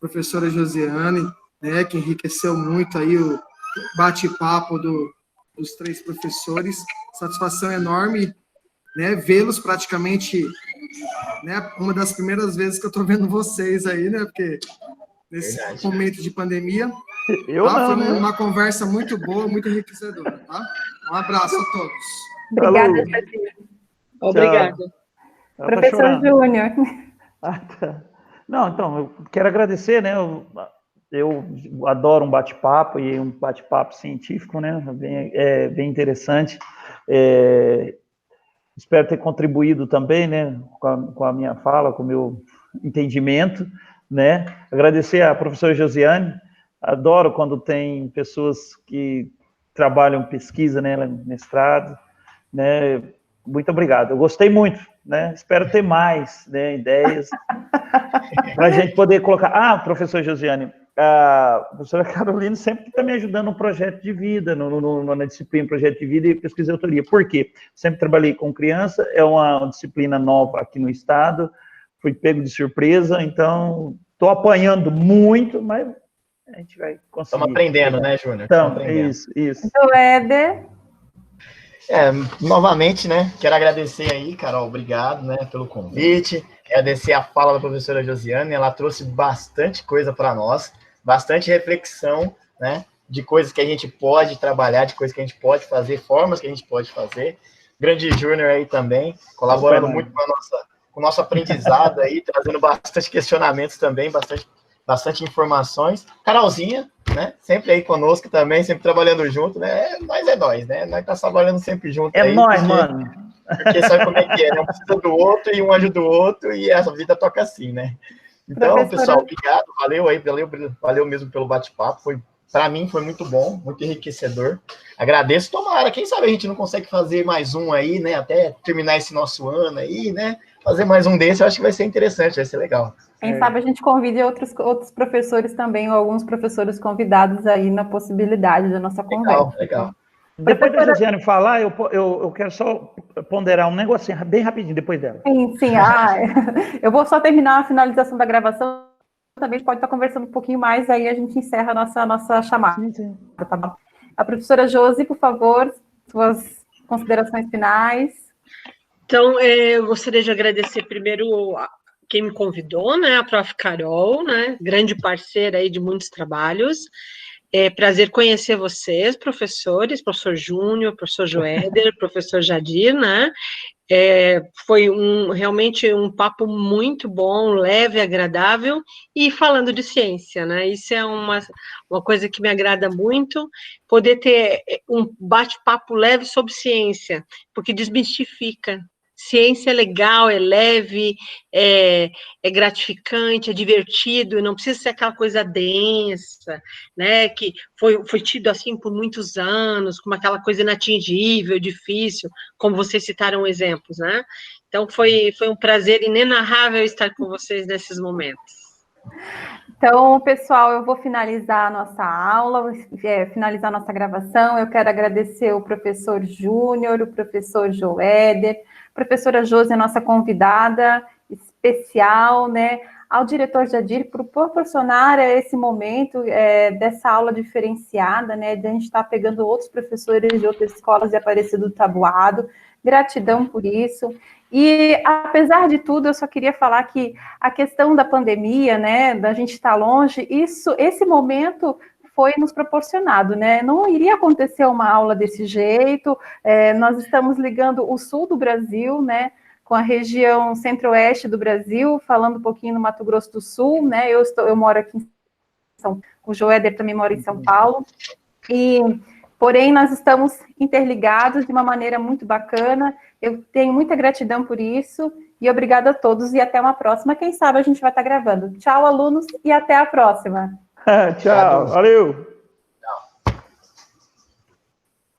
professora Josiane, né, que enriqueceu muito aí o bate-papo dos três professores. Satisfação enorme, né, vê-los praticamente, né, uma das primeiras vezes que eu estou vendo vocês aí, né, porque nesse momento de pandemia, foi uma conversa muito boa, muito enriquecedora, tá? Um abraço a todos. Obrigada, Jadir. Obrigada. Professor Júnior. Tá. Não, então, eu quero agradecer, né, eu adoro um bate-papo, e um bate-papo científico, né, bem interessante. Espero ter contribuído também, né, com a minha fala, com o meu entendimento, né. Agradecer à professora Josiane. Adoro quando tem pessoas que trabalham pesquisa, né, mestrado. né? Muito obrigado. Eu gostei muito, né? Espero ter mais, né, ideias para a gente poder colocar. Professor Josiane, a professora Carolina sempre está me ajudando no projeto de vida, na disciplina Projeto de Vida e Pesquisa e Autoria. Por quê? Sempre trabalhei com criança, é uma disciplina nova aqui no estado, fui pego de surpresa, então estou apanhando muito, mas a gente vai conseguir. Estamos aprendendo, né, Júnior? Então, isso. Então, Éder. Novamente, né, quero agradecer aí, Carol, obrigado, né, pelo convite, agradecer a fala da professora Josiane, ela trouxe bastante coisa para nós, bastante reflexão, né, de coisas que a gente pode trabalhar, de coisas que a gente pode fazer, formas que a gente pode fazer. Grande Júnior aí também, colaborando muito com o nosso aprendizado aí, trazendo bastante questionamentos também, bastante informações. Carolzinha, né? Sempre aí conosco também, sempre trabalhando junto, né? Nós, né? Nós tá trabalhando sempre junto. É nós, mano. Porque sabe como é que é, né? Um precisa do outro e um ajuda o outro e a vida toca assim, né? Então, pessoal, obrigado, valeu mesmo pelo bate-papo. Para mim foi muito bom, muito enriquecedor. Agradeço, tomara, quem sabe a gente não consegue fazer mais um aí, né? Até terminar esse nosso ano aí, né? Fazer mais um desse, eu acho que vai ser interessante, vai ser legal. Quem sabe a gente convide outros professores também, ou alguns professores convidados aí na possibilidade da nossa conversa. Legal. Depois da Josiane falar, eu quero só ponderar um negocinho bem rapidinho depois dela. Sim. Eu vou só terminar a finalização da gravação, também pode estar conversando um pouquinho mais, aí a gente encerra a nossa chamada. Sim. Tá bom? A professora Josi, por favor, suas considerações finais. Então, eu gostaria de agradecer primeiro quem me convidou, né, a Prof. Carol, né, grande parceira aí de muitos trabalhos. É prazer conhecer vocês, professores, professor Júnior, professor Joéder, professor Jadir, né, foi realmente um papo muito bom, leve, agradável, e falando de ciência, né, isso é uma coisa que me agrada muito, poder ter um bate-papo leve sobre ciência, porque desmistifica. Ciência é legal, é leve, é gratificante, é divertido, não precisa ser aquela coisa densa, né, que foi tido assim por muitos anos, como aquela coisa inatingível, difícil, como vocês citaram exemplos, né? Então, foi um prazer inenarrável estar com vocês nesses momentos. Então, pessoal, eu vou finalizar a nossa aula, finalizar a nossa gravação. Eu quero agradecer o professor Júnior, o professor Joéder, professora Josi, a nossa convidada especial, né, ao diretor Jadir, por proporcionar esse momento dessa aula diferenciada, né, de a gente estar pegando outros professores de outras escolas de Aparecido do Taboado. Gratidão por isso. E, apesar de tudo, eu só queria falar que a questão da pandemia, né, da gente estar longe, esse momento foi nos proporcionado, né? Não iria acontecer uma aula desse jeito. Nós estamos ligando o sul do Brasil, né, com a região centro-oeste do Brasil, falando um pouquinho no Mato Grosso do Sul, né? Eu moro aqui em São Paulo, o Joéder também mora em São Paulo, porém, nós estamos interligados de uma maneira muito bacana. Eu tenho muita gratidão por isso, e obrigada a todos, e até uma próxima. Quem sabe a gente vai estar gravando. Tchau, alunos, e até a próxima. Tchau, valeu!